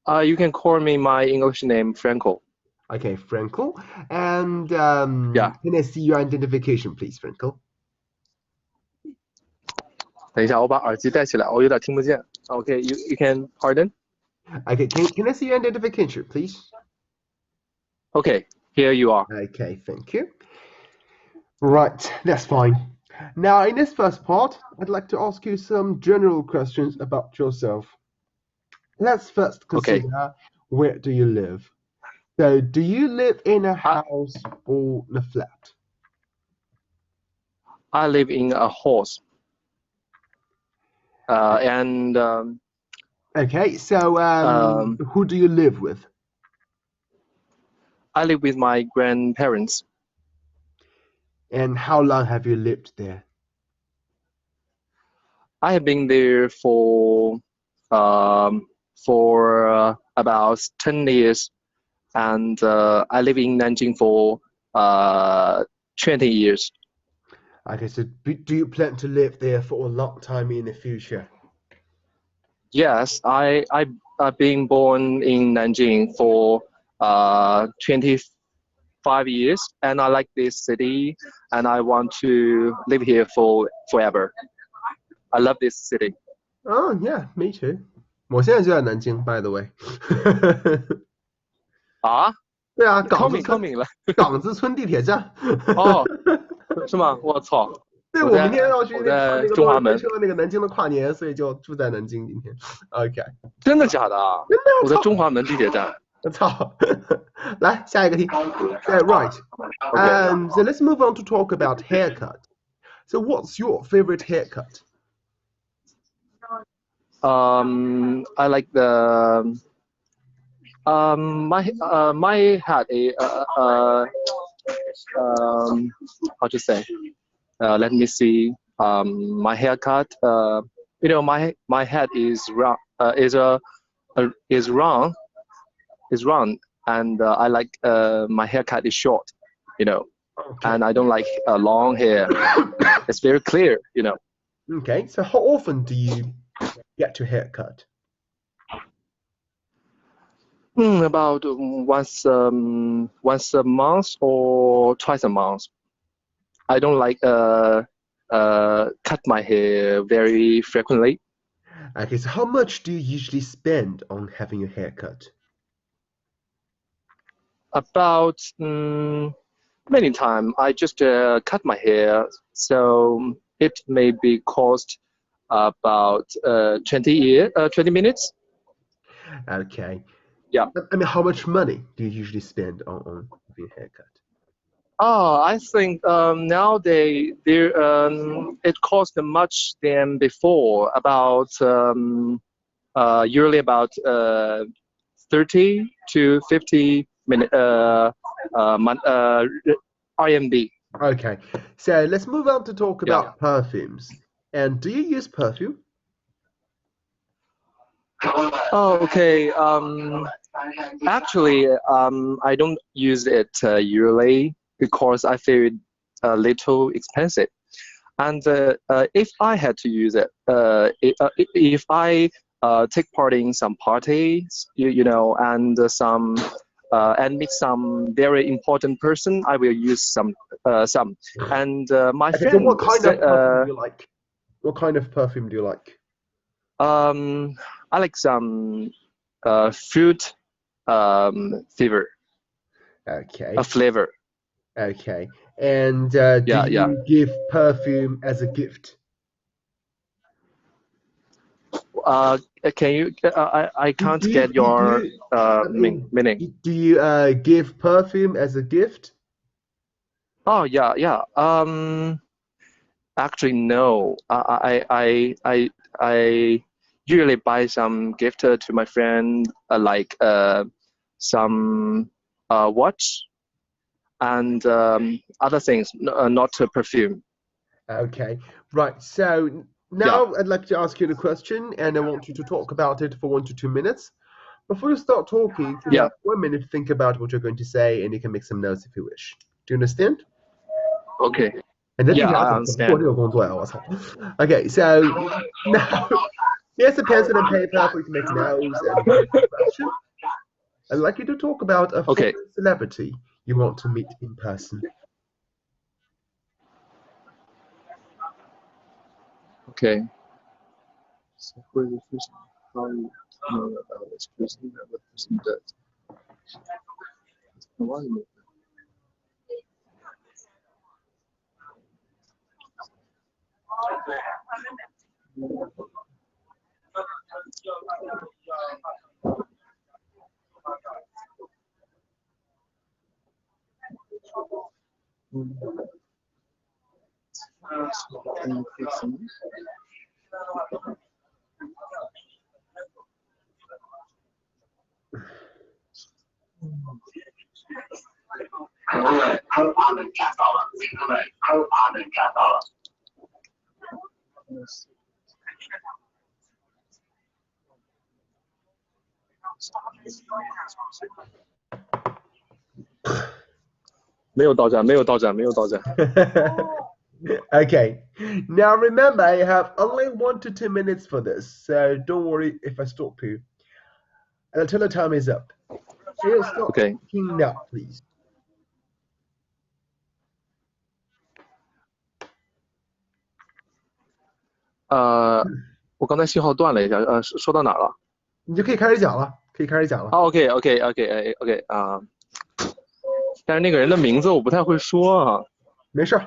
You can call me my English name Franco. Okay, Frankel. And Yeah. can I see your identification, please, Frankel? 等一下，我把耳机戴起来，我有点听不见. Okay, you can pardon? Okay, can I see your identification, please? Okay, here you are. Okay, thank you. Right, that's fine. Now, in this first part, I'd like to ask you some general questions about yourself. Let's first consider where do you live? So, do you live in a house or in a flat? I live in a house. And Okay, so who do you live with? I live with my grandparents. And how long have you lived there? I have been there for about 10 years, and I live in Nanjing for 20 years. Okay, so do you plan to live there for a long time in the future? Yes, I've been born in Nanjing for 25 years, and I like this city, and I want to live here forever. I love this city. Oh, yeah, me too. 我现在就在南京 by the way. 啊？对啊，康敏了。港子村地铁站。哦，是吗？我操！对，我明天要去看那个中华门，车那个南京的跨年，所以就住在南京今天。OK。真的假的啊？真的。我在中华门地铁站。我操！来下一个题。Right. So let's move on to talk about haircut. So what's your favorite haircut? I like the my hat is how to say? Let me see. My haircut. My head is round. Is round, and I like my haircut is short. And I don't like long hair. It's very clear. Okay. So how often do you get your haircut? About once a month or twice a month. I don't like cut my hair very frequently. Okay, so how much do you usually spend on having your haircut? About many times I just cut my hair, so it may be cost about 20 minutes. Okay. Yeah. I mean, how much money do you usually spend on having a haircut? Oh, I think nowadays it costs much than before. About usually about 30 to 50 RMB. Okay, so let's move on to talk about perfumes. And do you use perfume? Oh, okay. Actually, I don't use it yearly because I feel it a little expensive. And if I had to use it, if I take part in some parties, and and meet some very important person, I will use some. And my Okay, friend. so what kind of perfume do you like? What kind of perfume do you like? I like some fruit flavor. Okay. A flavor. Okay. And do you give perfume as a gift? Can you? I can't get your meaning. Do you give perfume as a gift? Oh yeah. Actually no. I usually buy some gift to my friend, like some watch and other things, not perfume. Okay, right. So now I'd like to ask you the question, and I want you to talk about it for 1 to 2 minutes. before you start talking, you Yeah. have 1 minute to think about what you're going to say, and you can make some notes if you wish. Do you understand? Okay. 你这 Yeah, 听起来 I 怎么做 understand. 这个工作呀？我操。Okay, so now here's a pencil and paper for you to make notes and question. I'd like you to talk about a Okay. foreign celebrity you want to meet in person. Okay. So who is the person? How you know about this person? What the person does? Why you- Yes. 没有到站，没有到站，没有到站。Okay, now remember I have only 1 to 2 minutes for this, so don't worry if I stop you. And until the time is up. So you start Okay. talking now, please. 我刚才信号断了一下，说到哪儿了？你就可以开始讲了，可以开始讲了。OK 啊，但是那个人的名字我不太会说啊。没事。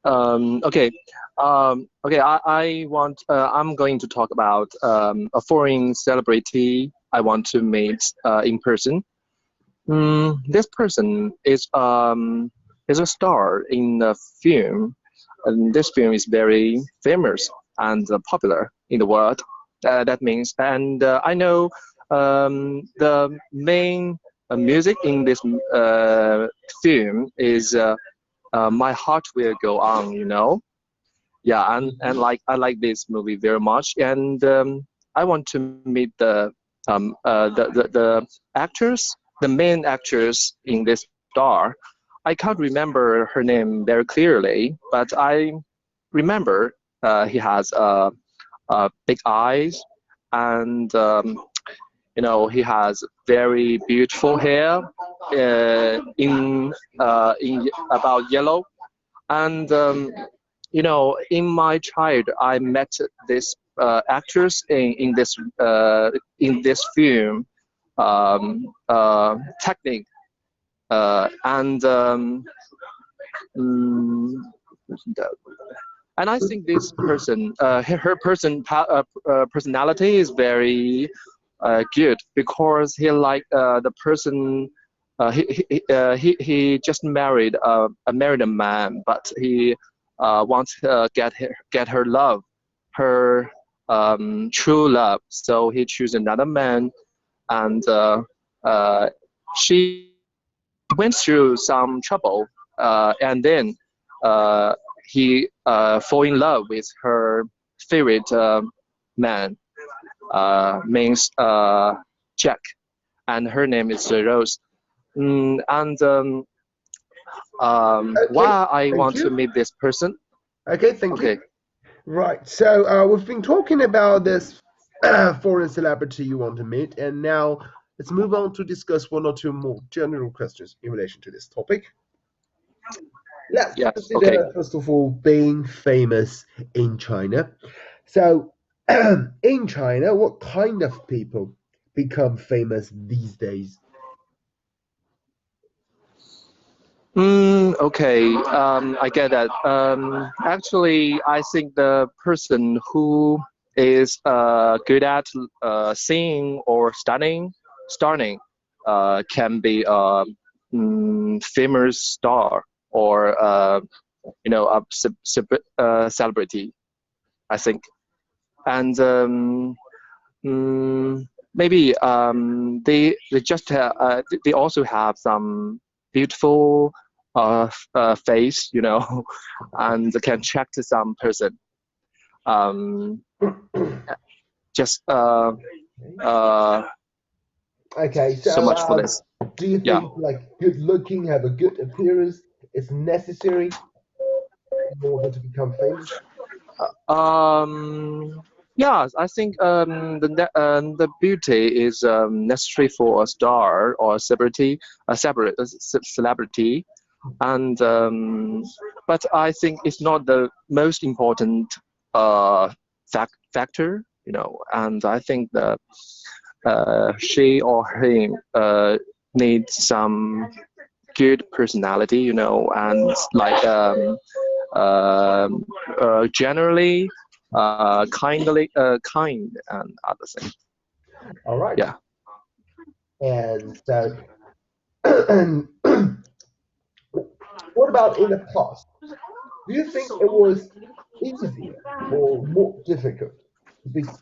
Okay. I'm going to talk about a foreign celebrity I want to meet in person. This person is a star in a film, and this film is very famous and popular in the world. That means, and I know the main music in this film is My Heart Will Go On, you know. Yeah, and like I like this movie very much, and I want to meet the actors, the main actors in this star. I can't remember her name very clearly, but I remember he has big eyes, and he has very beautiful hair in about yellow, and in my child I met this actress in this film technique, and and I think this person, her personality is very good, because he like the person. He just married a married man, but he wants to get her love, her true love. So he choose another man, and she went through some trouble, and then he fall in love with her favorite man, means Jack, and her name is Rose. Why I want to meet this person? Okay, thank you. Right, so we've been talking about this foreign celebrity you want to meet, and now let's move on to discuss 1 or 2 more general questions in relation to this topic. Let's consider, first of all, being famous in China. So, in China, what kind of people become famous these days? Okay, I get that. Actually, I think the person who is good at singing or studying can be a famous star, or a celebrity, I think. And maybe they also have some beautiful face, and can check to some person. Just Okay, So much for this. Do you Yeah. think like good looking, have a good appearance is necessary in order to become famous? Yeah, I think the beauty is necessary for a star or a celebrity, celebrity, and but I think it's not the most important factor, you know. And I think that she or him needs some good personality, you know, and like generally kind and other things. All right. Yeah. And so, what about in the past? Do you think it was easier or more difficult to become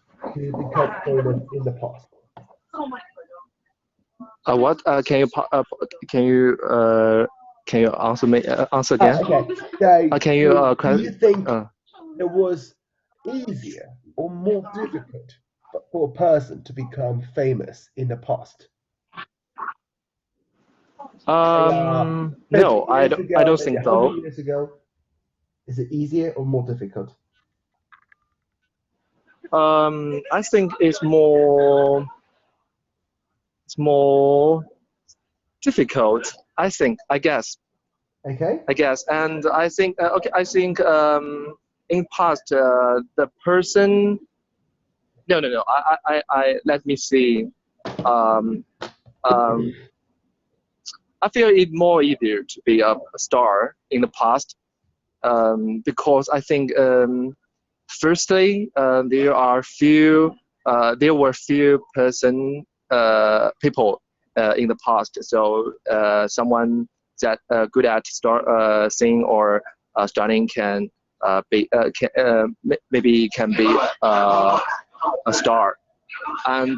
famous in the past? What can you answer me answer again? Okay. So, Can you do you think it was easier or more difficult for a person to become famous in the past? no, 50 years ago, I don't maybe think so. 100 years ago. Is it easier or more difficult? I think it's more difficult. I guess, Okay. and I think in past the person. No. I let me see. I feel it more easier to be a star in the past, because I think firstly there were few people in the past, so someone that good at sing or studying can maybe can be a star, and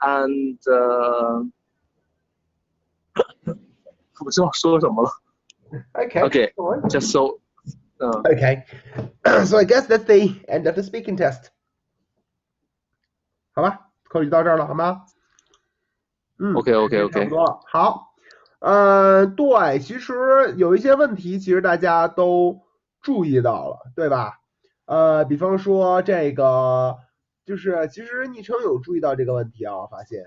and 我不知道说什么了。Okay. Okay, Go on. just so. Okay. So I guess that's the end of the speaking test. 好吧，口语到这儿了，好吗OK，差不多了。好，对，其实有一些问题，其实大家都注意到了，对吧？比方说这个，就是其实昵称有注意到这个问题啊，我发现，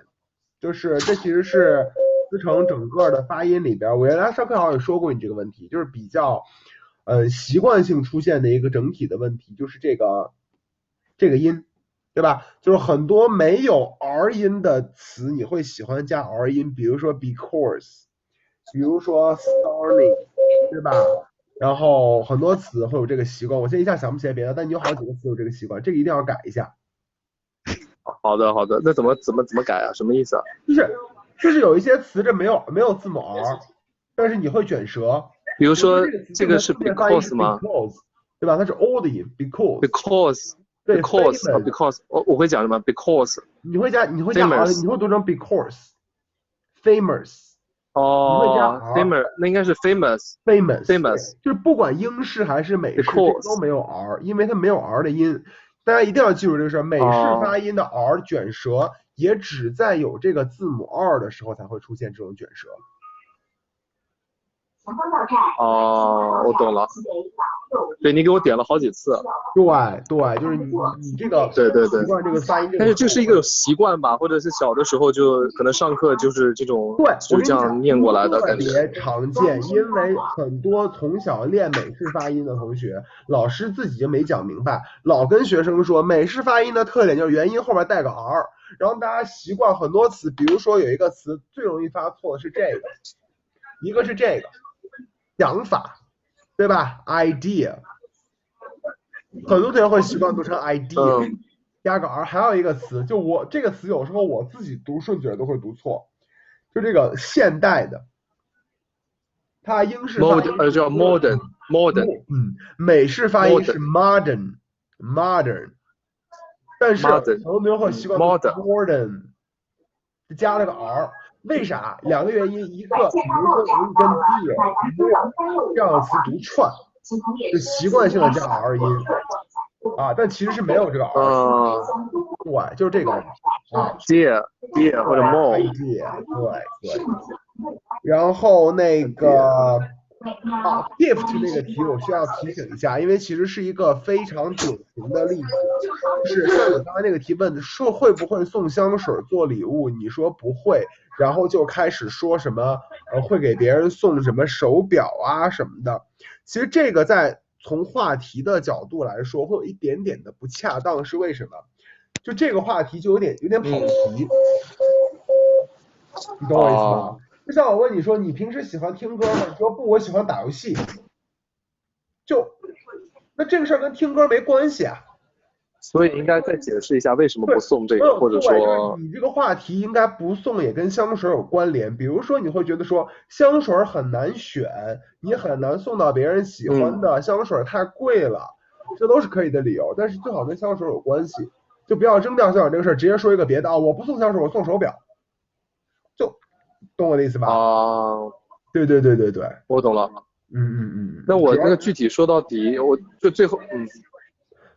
就是这其实是思成整个的发音里边，我原来上课好像也说过你这个问题，就是比较习惯性出现的一个整体的问题，就是这个音。对吧？就是很多没有 R 音的词，你会喜欢加 R 音，比如说 because，比如说 starting，对吧？然后很多词会有这个习惯，我现在一下想不起来别的，但你有好几个词有这个习惯，这个一定要改一下。好的，那怎么改啊？什么意思啊？就是有一些词这没有字母 R， 但是你会卷舌。比如说这个是 because 吗？ because， 对吧？它是 O 的音 because。对 because 我会讲什么 because 你会加 R， 你会读成 famous。famous 那应该是 famous， 就是不管英式还是美式都没有 R， 因为它没有 R 的音。大家一定要记住这个事儿，美式发音的 R 卷舌也只在有这个字母 R 的时候才会出现这种卷舌。我懂了。对，你给我点了好几次。对，就是你这个对习惯这个发音，但是这是一个习惯吧，或者是小的时候就可能上课就是这种，就这样念过来的感觉。特别常见，因为很多从小练美式发音的同学，老师自己就没讲明白，老跟学生说美式发音的特点就是元音后面带个 R， 然后大家习惯很多词，比如说有一个词最容易发错的是这个，一个是这个想法，对吧 ？idea， 很多同学会习惯读成 idea，加个 R， 还有一个词，就我这个词有时候我自己读顺嘴都会读错，就这个现代的，它英式发音叫 modern， 美式发音是 modern， 但是很多同学会习惯读 modern， 加了个 R。为啥？两个原因，一个比如说容易跟 dear 这样的词读串，就习惯性的加 R 音。啊，但其实是没有这个 R，对，就是这个问题啊。 dear 或者 more。 idea， 对。然后那个gift 那个题我需要提醒一下，因为其实是一个非常典型的例子，就是像你刚才那个提问说会不会送香水做礼物，你说不会，然后就开始说什么会给别人送什么手表啊什么的，其实这个在从话题的角度来说会有一点点的不恰当，是为什么？就这个话题就有点跑题，你懂我意思吗？就像我问你说你平时喜欢听歌吗？你说不，我喜欢打游戏。那这个事儿跟听歌没关系啊。所以应该再解释一下为什么不送这个，或者说你这个话题应该不送也跟香水有关联。比如说你会觉得说香水很难选，你很难送到别人喜欢的，香水太贵了，这都是可以的理由，但是最好跟香水有关系，就不要扔掉香水这个事儿，直接说一个别的啊，我不送香水，我送手表，就懂我的意思吧？对，我懂了。那我那个具体说到底，我就最后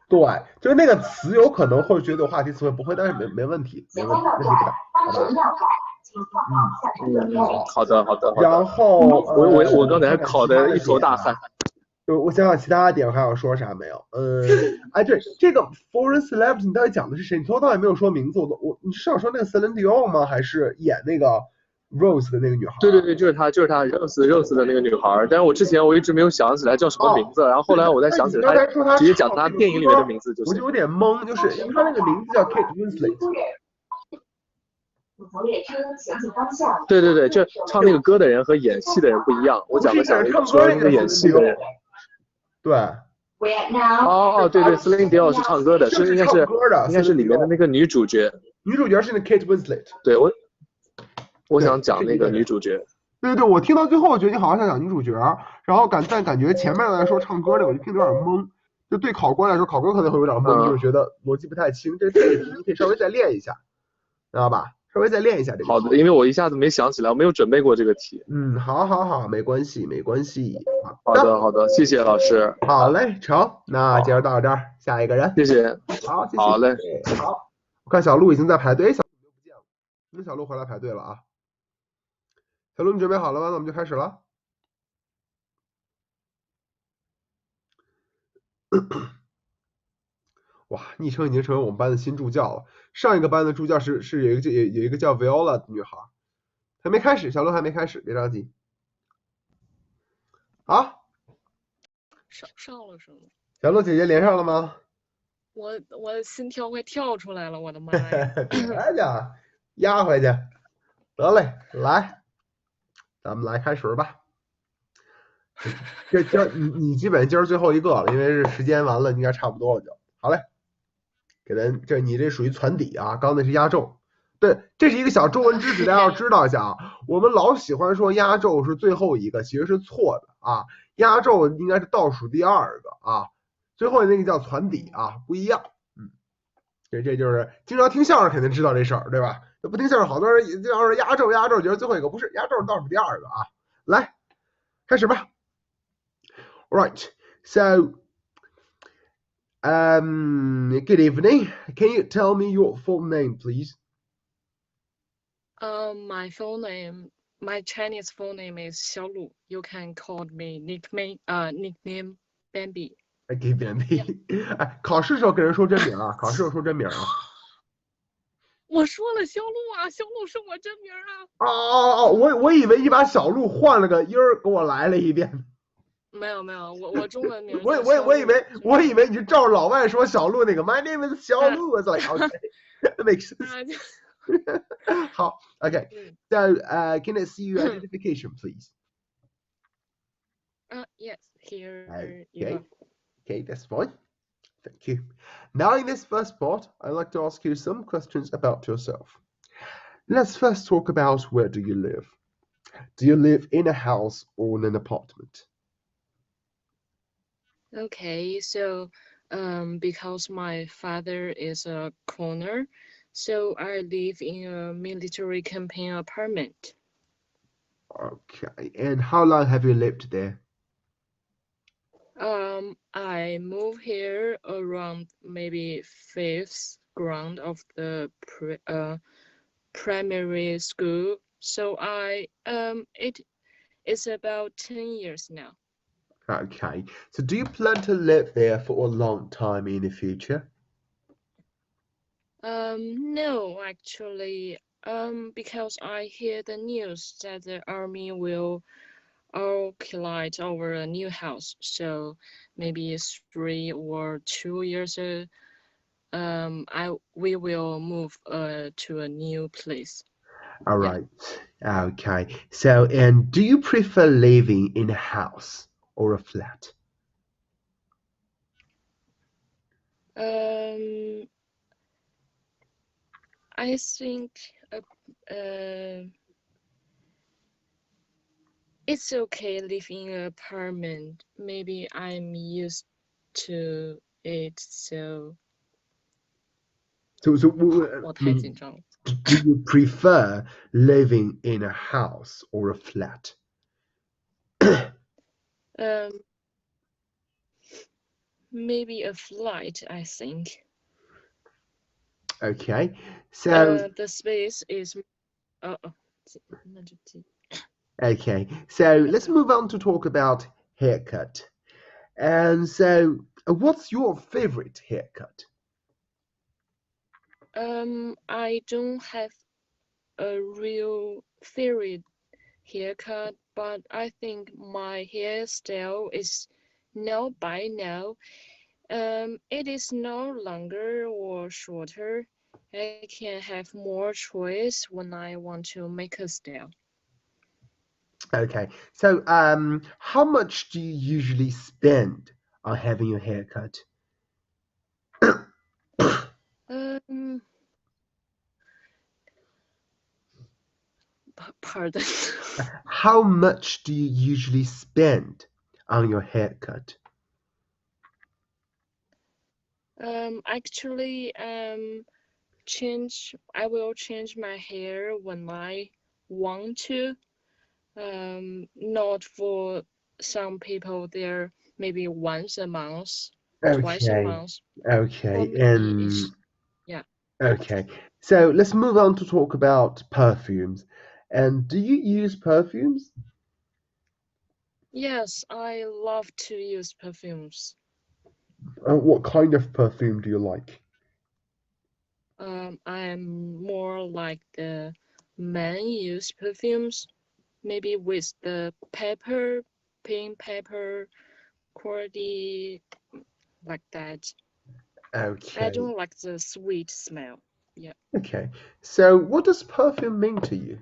对，就是那个词有可能会觉得有话题词汇，不会，但是没问题，问题不大，好的。然后我刚才考的一头大汗。我想想其他点还想说啥没有？对，这个 foreign celebrity 你到底讲的是谁？你从头到尾没有说名字，你是想说那个 Celine Dion 吗？还是演那个 Rose 的那个女孩？对，就是她 Rose 的那个女孩。但是我之前我一直没有想起来叫什么名字，然后后来我才想起来，她直接讲她电影里面的名字就行。我就有点懵，就是因为她那个名字叫 Kate Winslet。对，就唱那个歌的人和演戏的人不一样。我讲的说那个演戏的人。对。对，Celine Dion 是唱歌的，应该是里面的那个女主角。女主角是那 Kate Winslet。对，我想讲那个女主角。对，我听到最后我觉得你好像想讲女主角，然后但感觉前面来说唱歌的我就听得有点懵，就对考官来说，考官可能会有点懵，就是觉得逻辑不太清。这个题你可以稍微再练一下，知道吧？稍微再练一下这个。好的，因为我一下子没想起来，我没有准备过这个题。好，没关系。好的，谢谢老师。好嘞，成，那今儿到这儿，下一个人。谢谢。好，谢谢。好嘞。好，我看小鹿已经在排队，小鹿不见了，那小鹿回来排队了啊。小鹿，你准备好了吗？那我们就开始了。哇，昵称已经成为我们班的新助教了。上一个班的助教是有一个叫 Viola 的女孩，还没开始，小鹿还没开始，别着急。好，上了是吗？小鹿姐姐连上了吗？我心跳快跳出来了，我的妈呀！别家压回去，得嘞，来，咱们来开始吧。你基本今儿最后一个了，因为是时间完了，应该差不多了就。好嘞，给咱你这属于攒底啊，刚那是压轴。对，这是一个小中文知识，大家要知道一下啊。我们老喜欢说压轴是最后一个，其实是错的啊。压轴应该是倒数第二个啊，最后那个叫攒底啊，不一样。这就是经常听相声肯定知道这事儿，对吧？不听相声，好多人经常说压轴，觉得最后一个不是，压轴是倒数第二个啊。来，开始吧。Right, so good evening. Can you tell me your full name, please? My Chinese full name is Xiaolu. You can call me nickname Bambi. Okay, Bambi. 哎，考试时候跟人说真名啊，考试时候说真名啊。我说了小鹿啊，小鹿是我真名啊。我以为你把小鹿换了个音儿给我来了一遍。没有，我中文名。我以为你就照着老外说小鹿那个 My name is 小鹿 ，It's like okay, that makes sense. 好 ，OK. So, can I see your identification, please? Yes, here you go. Okay, that's fine. Thank you. Now, in this first part, I'd like to ask you some questions about yourself. Let's first talk about where do you live? Do you live in a house or in an apartment? Okay, so because my father is a coroner, so I live in a military campaign apartment. Okay, and how long have you lived there? I moved here around maybe 5th grade of the primary school. So it is about 10 years now. Okay. So do you plan to live there for a long time in the future? No, actually, because I hear the news that the army will occupy our new house. So maybe 3 or 2 years, we will move to a new place. All right. Okay. So, and do you prefer living in a house or a flat? I think it's okay living in an apartment. Maybe I'm used to it, so So, 我 I 太 mean, 紧张了。 do you prefer living in a house or a flat? Maybe a flight, I think. Okay. So, The space is那就记 okay. So let's move on to talk about haircut. And so, what's your favorite haircut? I don't have a real favorite haircut, but I think my hairstyle is now by now. It is no longer or shorter. I can have more choice when I want to make a style. Okay. So, how much do you usually spend on having your haircut? Um, pardon. How much do you usually spend on your haircut? Actually, I will change my hair when I want to. Not for some people, there maybe once a month, twice a Okay. month. For Okay. me, it's yeah. Okay. So let's move on to talk about perfumes. And do you use perfumes? Yes, I love to use perfumes. What kind of perfume do you like? I'm more like the men use perfumes, maybe with the pepper, pink pepper, quality like that. I Okay. don't like the sweet smell. Yeah. Okay. So what does perfume mean to you?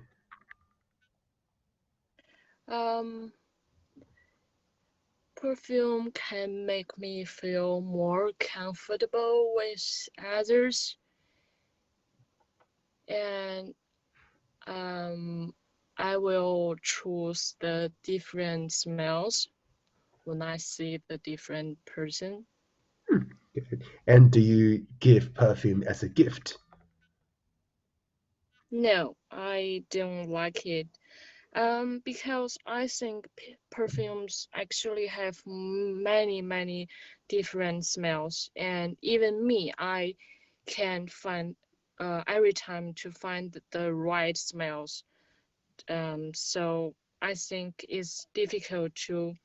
Perfume can make me feel more comfortable with others, and I will choose the different smells when I see the different person. Good. And do you give perfume as a gift? No, I don't like it. Because I think perfumes actually have many different smells, and even me, I can find every time to find the right smells. So I think it's difficult to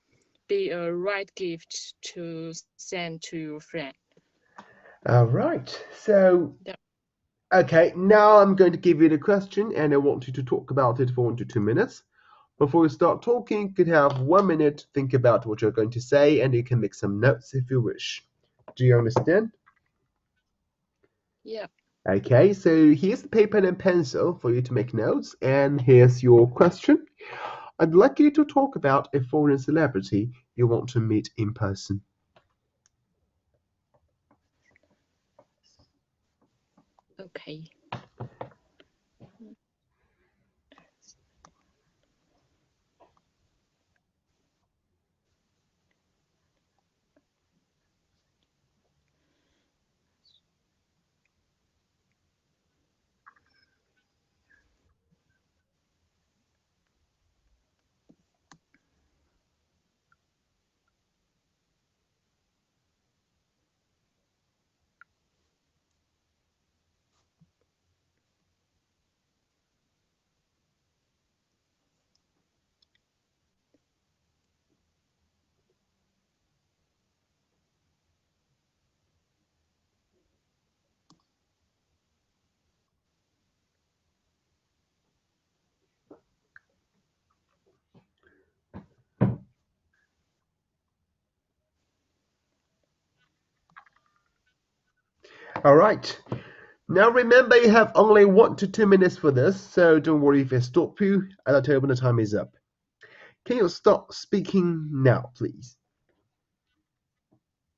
be a right gift to send to your friend. All right. So, Yeah. okay, now I'm going to give you the question and I want you to talk about it for 1 to 2 minutes. Before you start talking, you could have 1 minute to think about what you're going to say and you can make some notes if you wish. Do you understand? Yeah. Okay, so here's the paper and pencil for you to make notes, and here's your question. I'd like you to talk about a foreign celebrity you want to meet in person. Okay. All right. Now remember, you have only 1 to 2 minutes for this, so don't worry if I stop you, and I'll tell you when the time is up. Can you start speaking now, please?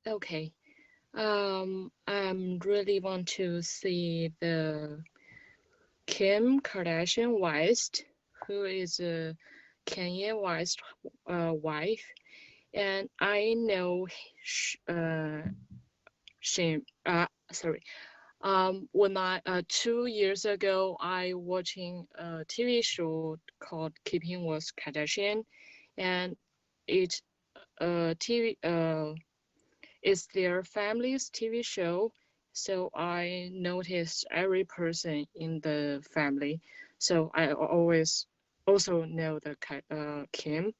Okay. I really want to see the Kim Kardashian West, who is Kanye West wife, and I know sorry. When I 2 years ago, I watching a TV show called Keeping with Kardashian, and it TV it's their family's TV show. So I noticed every person in the family. So I always also know the Kim,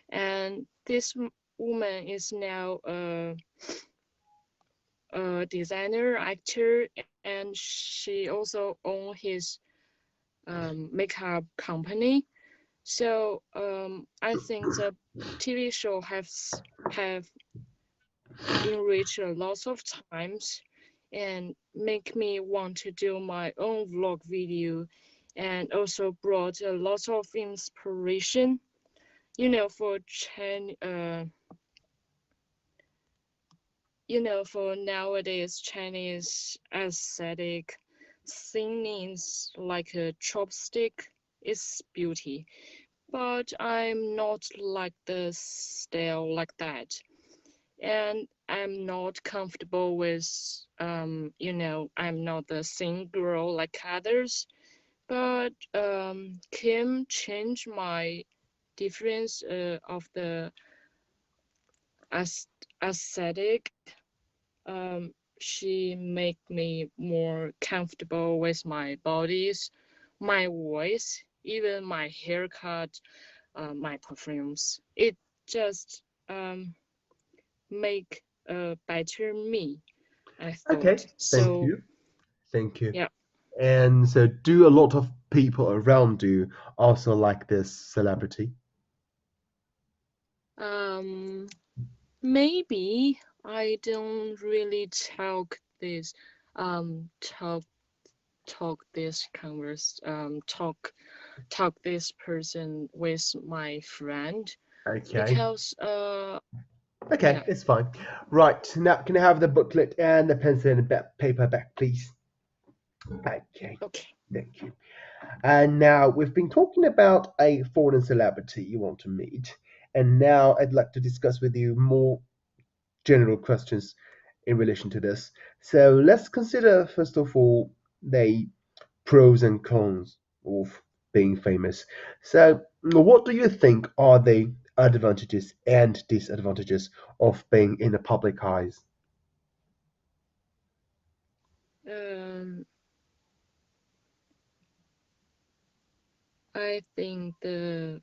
and this woman is now a designer, actor, and she also owns his makeup company. So I think the TV show have enriched a lot of times and make me want to do my own vlog video, and also brought a lot of inspiration, for for nowadays Chinese aesthetic, singing like a chopstick is beauty. But I'm not like the style like that. And I'm not comfortable with, I'm not the same girl like others. But Kim changed my difference of the aesthetic. She make me more comfortable with my bodies, my voice, even my haircut, my perfumes. It just make a better me, I thought. Okay, thank So you. Thank you. yeah. And so, do a lot of people around you also like this celebrity? Maybe I don't really talk this talk this person with my friend, Okay. because Okay, yeah. it's fine. Right, now can I have the booklet and the pencil and the paper back, please? Okay, Okay. thank you. And now we've been talking about a foreign celebrity you want to meet, and now I'd like to discuss with you more general questions in relation to this. So let's consider, first of all, the pros and cons of being famous. So, what do you think are the advantages and disadvantages of being in the public eyes? I think the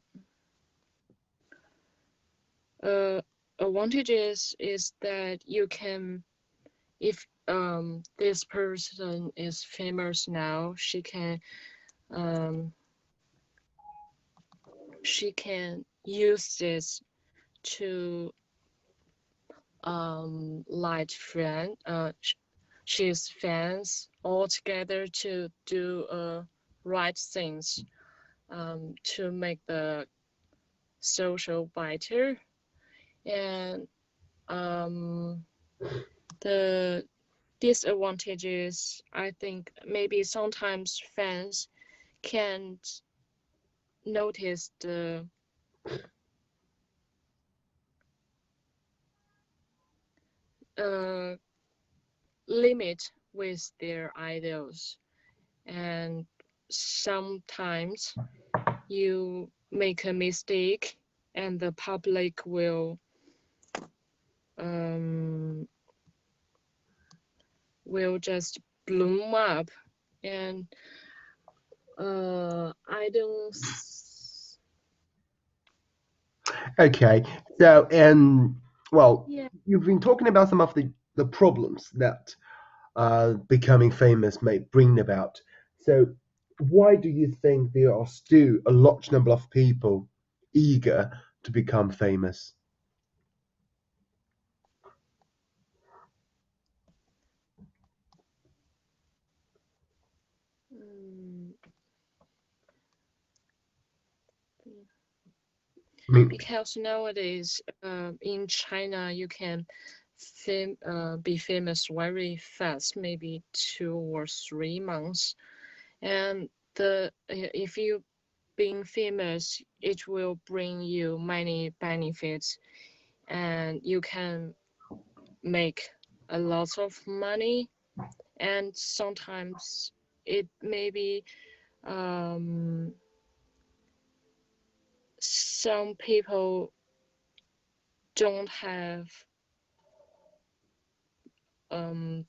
advantages is that you can, if this person is famous now, she can use this to light friend she's fans all together to do right things, to make the social better. And the disadvantages, I think maybe sometimes fans can't notice the limit with their idols, and sometimes you make a mistake and the public will just bloom up, and I don't. Okay, so and well, Yeah. you've been talking about some of the problems that becoming famous may bring about. So, why do you think there are still a large number of people eager to become famous? Because nowadays, in China, you can be famous very fast, maybe 2 or 3 months. And if you being famous, it will bring you many benefits, and you can make a lot of money. And sometimes it maybe some people don't have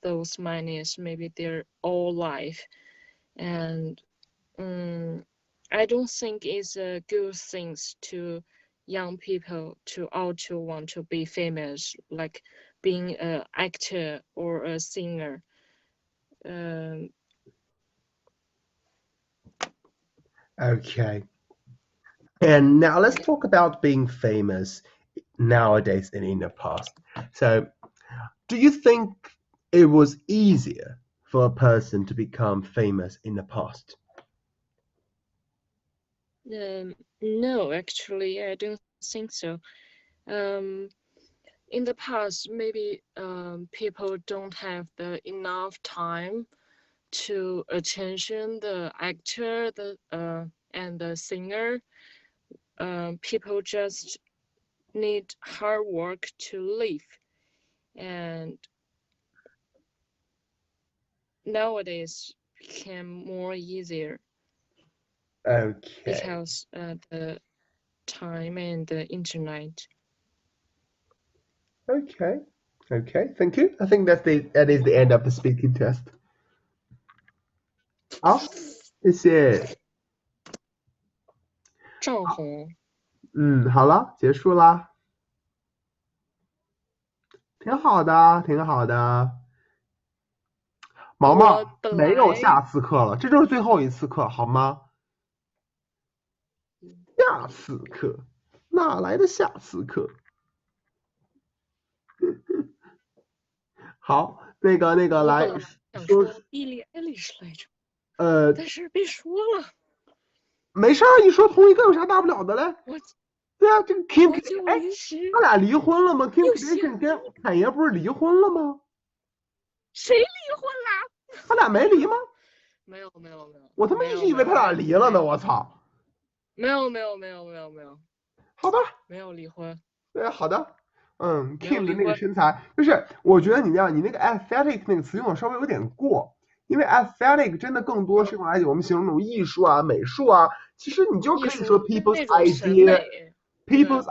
those monies, maybe their whole life, and I don't think it's a good thing to young people to all to want to be famous, like being an actor or a singer. Okay. And now let's talk about being famous nowadays and in the past. So, do you think it was easier for a person to become famous in the past? No, actually, I don't think so. In the past, maybe people don't have the enough time to attention the actor, and the singer. People just need hard work to live, and nowadays became more easier. Okay. Because the time and the internet. Okay. Thank you. I think that is the end of the speaking test. 好，谢谢。赵红，好了，结束啦。挺好的。毛毛没有下次课了，这就是最后一次课，好吗？下次课哪来的下次课？好，那个来说Billie Eilish 来着。但是别说了。没事儿，你说同一个有啥大不了的嘞？对啊，这个 Kim， 他俩离婚了吗 ？Kim Kardashian 跟侃爷不是离婚了吗？谁离婚啦？他俩没离吗？没有。我他妈一直以为他俩离了呢，我操！没有。好吧。没有离婚。对，好的。Kim 的那个身材，就是我觉得你那个 aesthetic 那个词用的稍微有点过，因为 aesthetic 真的更多是用来我们形容那种艺术啊、美术啊。其实你就可以说 people's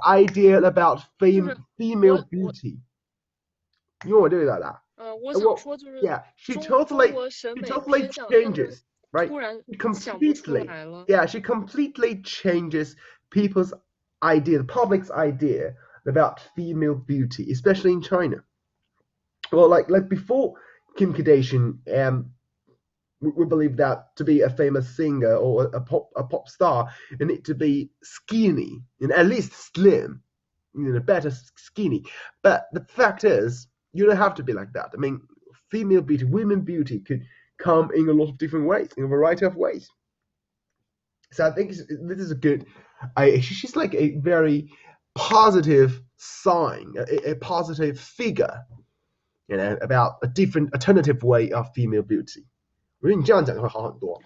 idea about female beauty。因为我这个表达。我想说就是 she 中 totally 国审美 changes, right? 突然 completely, she completely changes people's idea, the public's idea about female beauty, especially in China. Well, like before Kim Kardashian, we believe that to be a famous singer or a pop star, you need to be skinny and at least slim, better skinny. But the fact is, you don't have to be like that. I mean, female beauty, women beauty could come in a lot of different ways, in a variety of ways. So I think this is a good. She's like a very positive sign, a positive figure, about a different alternative way of female beauty. 我觉得你这样讲就会好很多。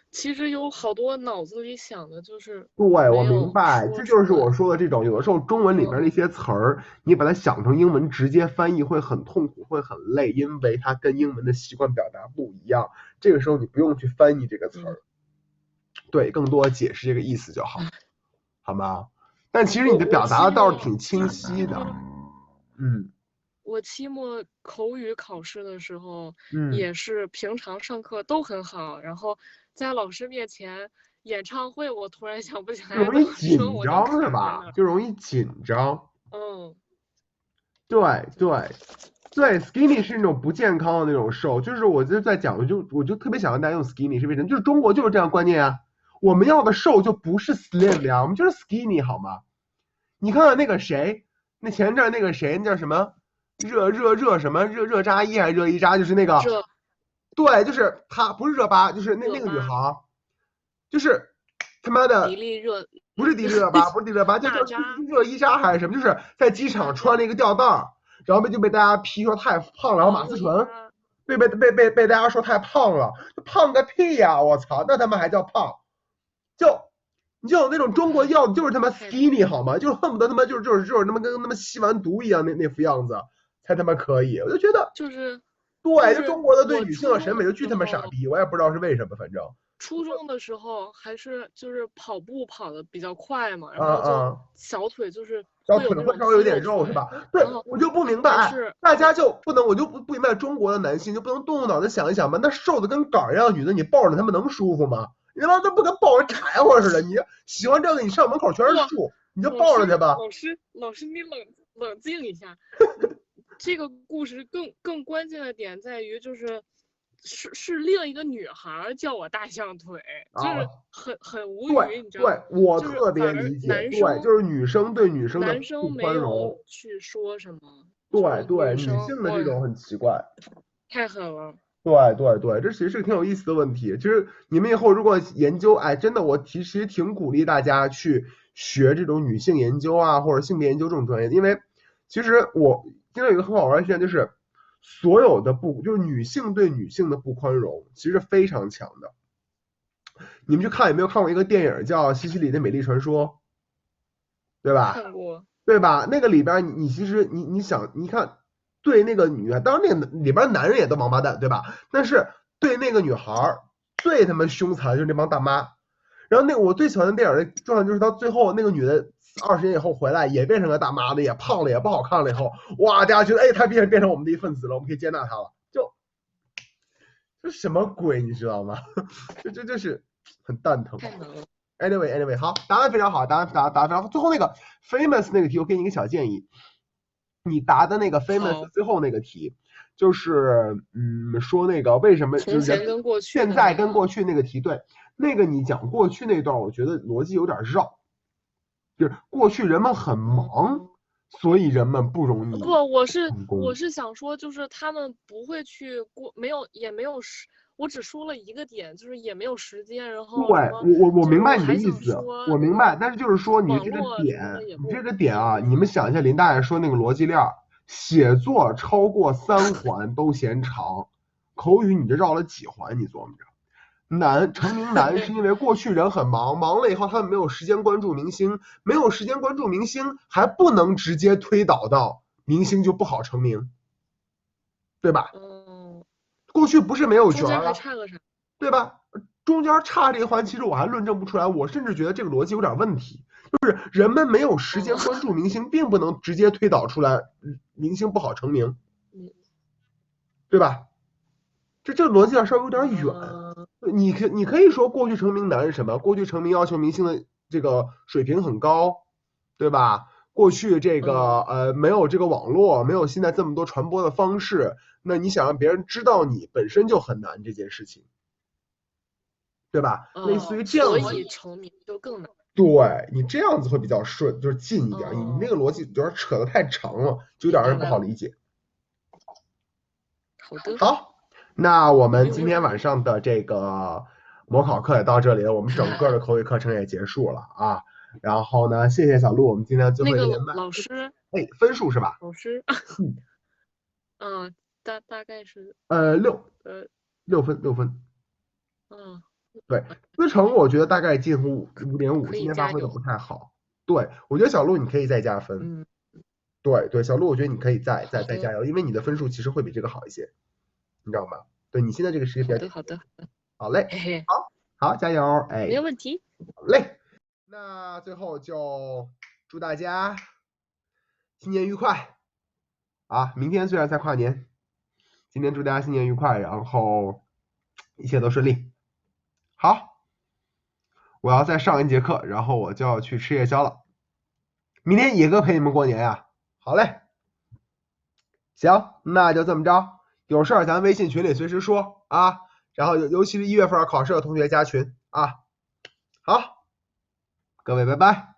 其实有好多脑子里想的就是。对，我明白，这就是我说的这种，有的时候中文里面的一些词儿，你把它想成英文直接翻译会很痛苦，会很累，因为它跟英文的习惯表达不一样。这个时候你不用去翻译这个词儿，对，更多解释这个意思就好，好吗？但其实你的表达倒是挺清晰的。我期末口语考试的时候，也是平常上课都很好，然后在老师面前演唱会，我突然想不起来。容易紧张是吧？就容易紧张。对 ，skinny 是那种不健康的那种瘦，就是我就在讲，我就特别想让大家用 skinny 是为什么？就是中国就是这样观念啊，我们要的瘦就不是 slim 呀，我们就是 skinny 好吗？你看看那个谁，那前阵那个谁，那叫什么？热扎伊还是热依扎，就是那个，对，就是她，不是热巴，就是那个女孩，就是他妈的迪丽热不是迪丽热巴，不是迪丽热巴，叫娜扎热依扎还是什么？就是在机场穿了一个吊带儿，然后就被大家批说太胖了，然后马思纯被大家说太胖了，胖个屁呀！我操，那他妈还叫胖？你就有那种中国要的就是他妈 skinny 好吗？就是恨不得他妈就是他妈跟他妈吸完毒一样那副样子才他妈可以。我就觉得就是对，就就是中国的对我女性的审美就巨他妈初中的时候傻逼，我也不知道是为什么，反正初中的时候还是就是跑步跑的比较快嘛，然啊后就啊，小腿就是小会有那种腿会稍微有点肌肉腿肉是吧？对然后，我就不明白，还是大家就不能，我就不明白中国的男性就不能动动脑子想一想吗？那瘦的跟杆儿一样女的，你抱着他们能舒服吗？你他妈都不跟抱着柴火似的，你喜欢这个，你上门口全是树，你就抱着去吧。老师，你冷静一下。这个故事更关键的点在于，是另一个女孩叫我大象腿，就是很无语，你知道吗？对，我就是特别反而理解，对，男生就是女生对女生的男生不没宽容有，去说什么，对对，女女生性的这种很奇怪。太狠了。对，这其实是个挺有意思的问题。其实你们以后如果研究，哎，真的，我其实挺鼓励大家去学这种女性研究啊，或者性别研究这种专业，因为其实我听到有一个很好玩的现象，就是所有的就是女性对女性的不宽容，其实非常强的。你们去看有没有看过一个电影叫《西西里的美丽传说》，对吧？看过。对吧？那个里边你其实你想，你看。对那个女，当然那个里边男人也都王八蛋，对吧？但是对那个女孩最他妈凶残就是那帮大妈。然后我最喜欢的电影的状态就是到最后那个女的20年以后回来也变成个大妈了，也胖了，也不好看了以后，哇，大家觉得哎，她变成我们的一份子了，我们可以接纳她了。这什么鬼，你知道吗？这就是很蛋疼。太难了。Anyway，好，答案非常好，答案非常好。最后那个 famous 那个题，我给你一个小建议。你答的那个 famous 最后那个题，就是说那个为什么从前跟过去现在跟过去那个题，对，那个你讲过去那段，我觉得逻辑有点绕，就是过去人们很忙，所以人们不容易。不，我是想说，就是他们不会去也没有我只说了一个点，就是也没有时间，然后对，我明白你的意思，我明白，但是就是说你这个点啊，你们想一下林大爷说那个逻辑链，写作超过3环都嫌长，口语你这绕了几环，你琢磨着。成名难是因为过去人很忙，忙了以后他们没有时间关注明星，没有时间关注明星，还不能直接推导到明星就不好成名，对吧？过去不是没有角啊，对吧？中间差这一环，其实我还论证不出来，我甚至觉得这个逻辑有点问题，就是人们没有时间关注明星，并不能直接推导出来明星不好成名，对吧？这逻辑上稍微有点远。你可以说过去成名难是什么？过去成名要求明星的这个水平很高，对吧？过去这个没有这个网络，没有现在这么多传播的方式，那你想让别人知道你本身就很难这件事情，对吧？类似于这样子，所以成名就更难。对，你这样子会比较顺，就是近一点。你那个逻辑有点扯得太长了，就有点让人不好理解。好，那我们今天晚上的这个模考课也到这里了，我们整个的口语课程也结束了啊。然后呢，谢谢小鹿，我们今天最后一个连麦。老师，分数是吧？老师，大概是6分。对，思成我觉得大概近乎5.5，今天发挥的不太好。对，我觉得小鹿你可以再加分。对，小鹿我觉得你可以再加油，因为你的分数其实会比这个好一些，你知道吗？对你现在这个时间比较好的，好嘞，好，加油，哎，没问题，好嘞。那最后就祝大家新年愉快啊！明天虽然才跨年，今天祝大家新年愉快，然后一切都顺利。好，我要再上一节课，然后我就要去吃夜宵了。明天野哥陪你们过年呀。好嘞，行，那就这么着，有事儿咱微信群里随时说啊。然后尤其是1月份考试的同学加群啊。好，各位拜拜。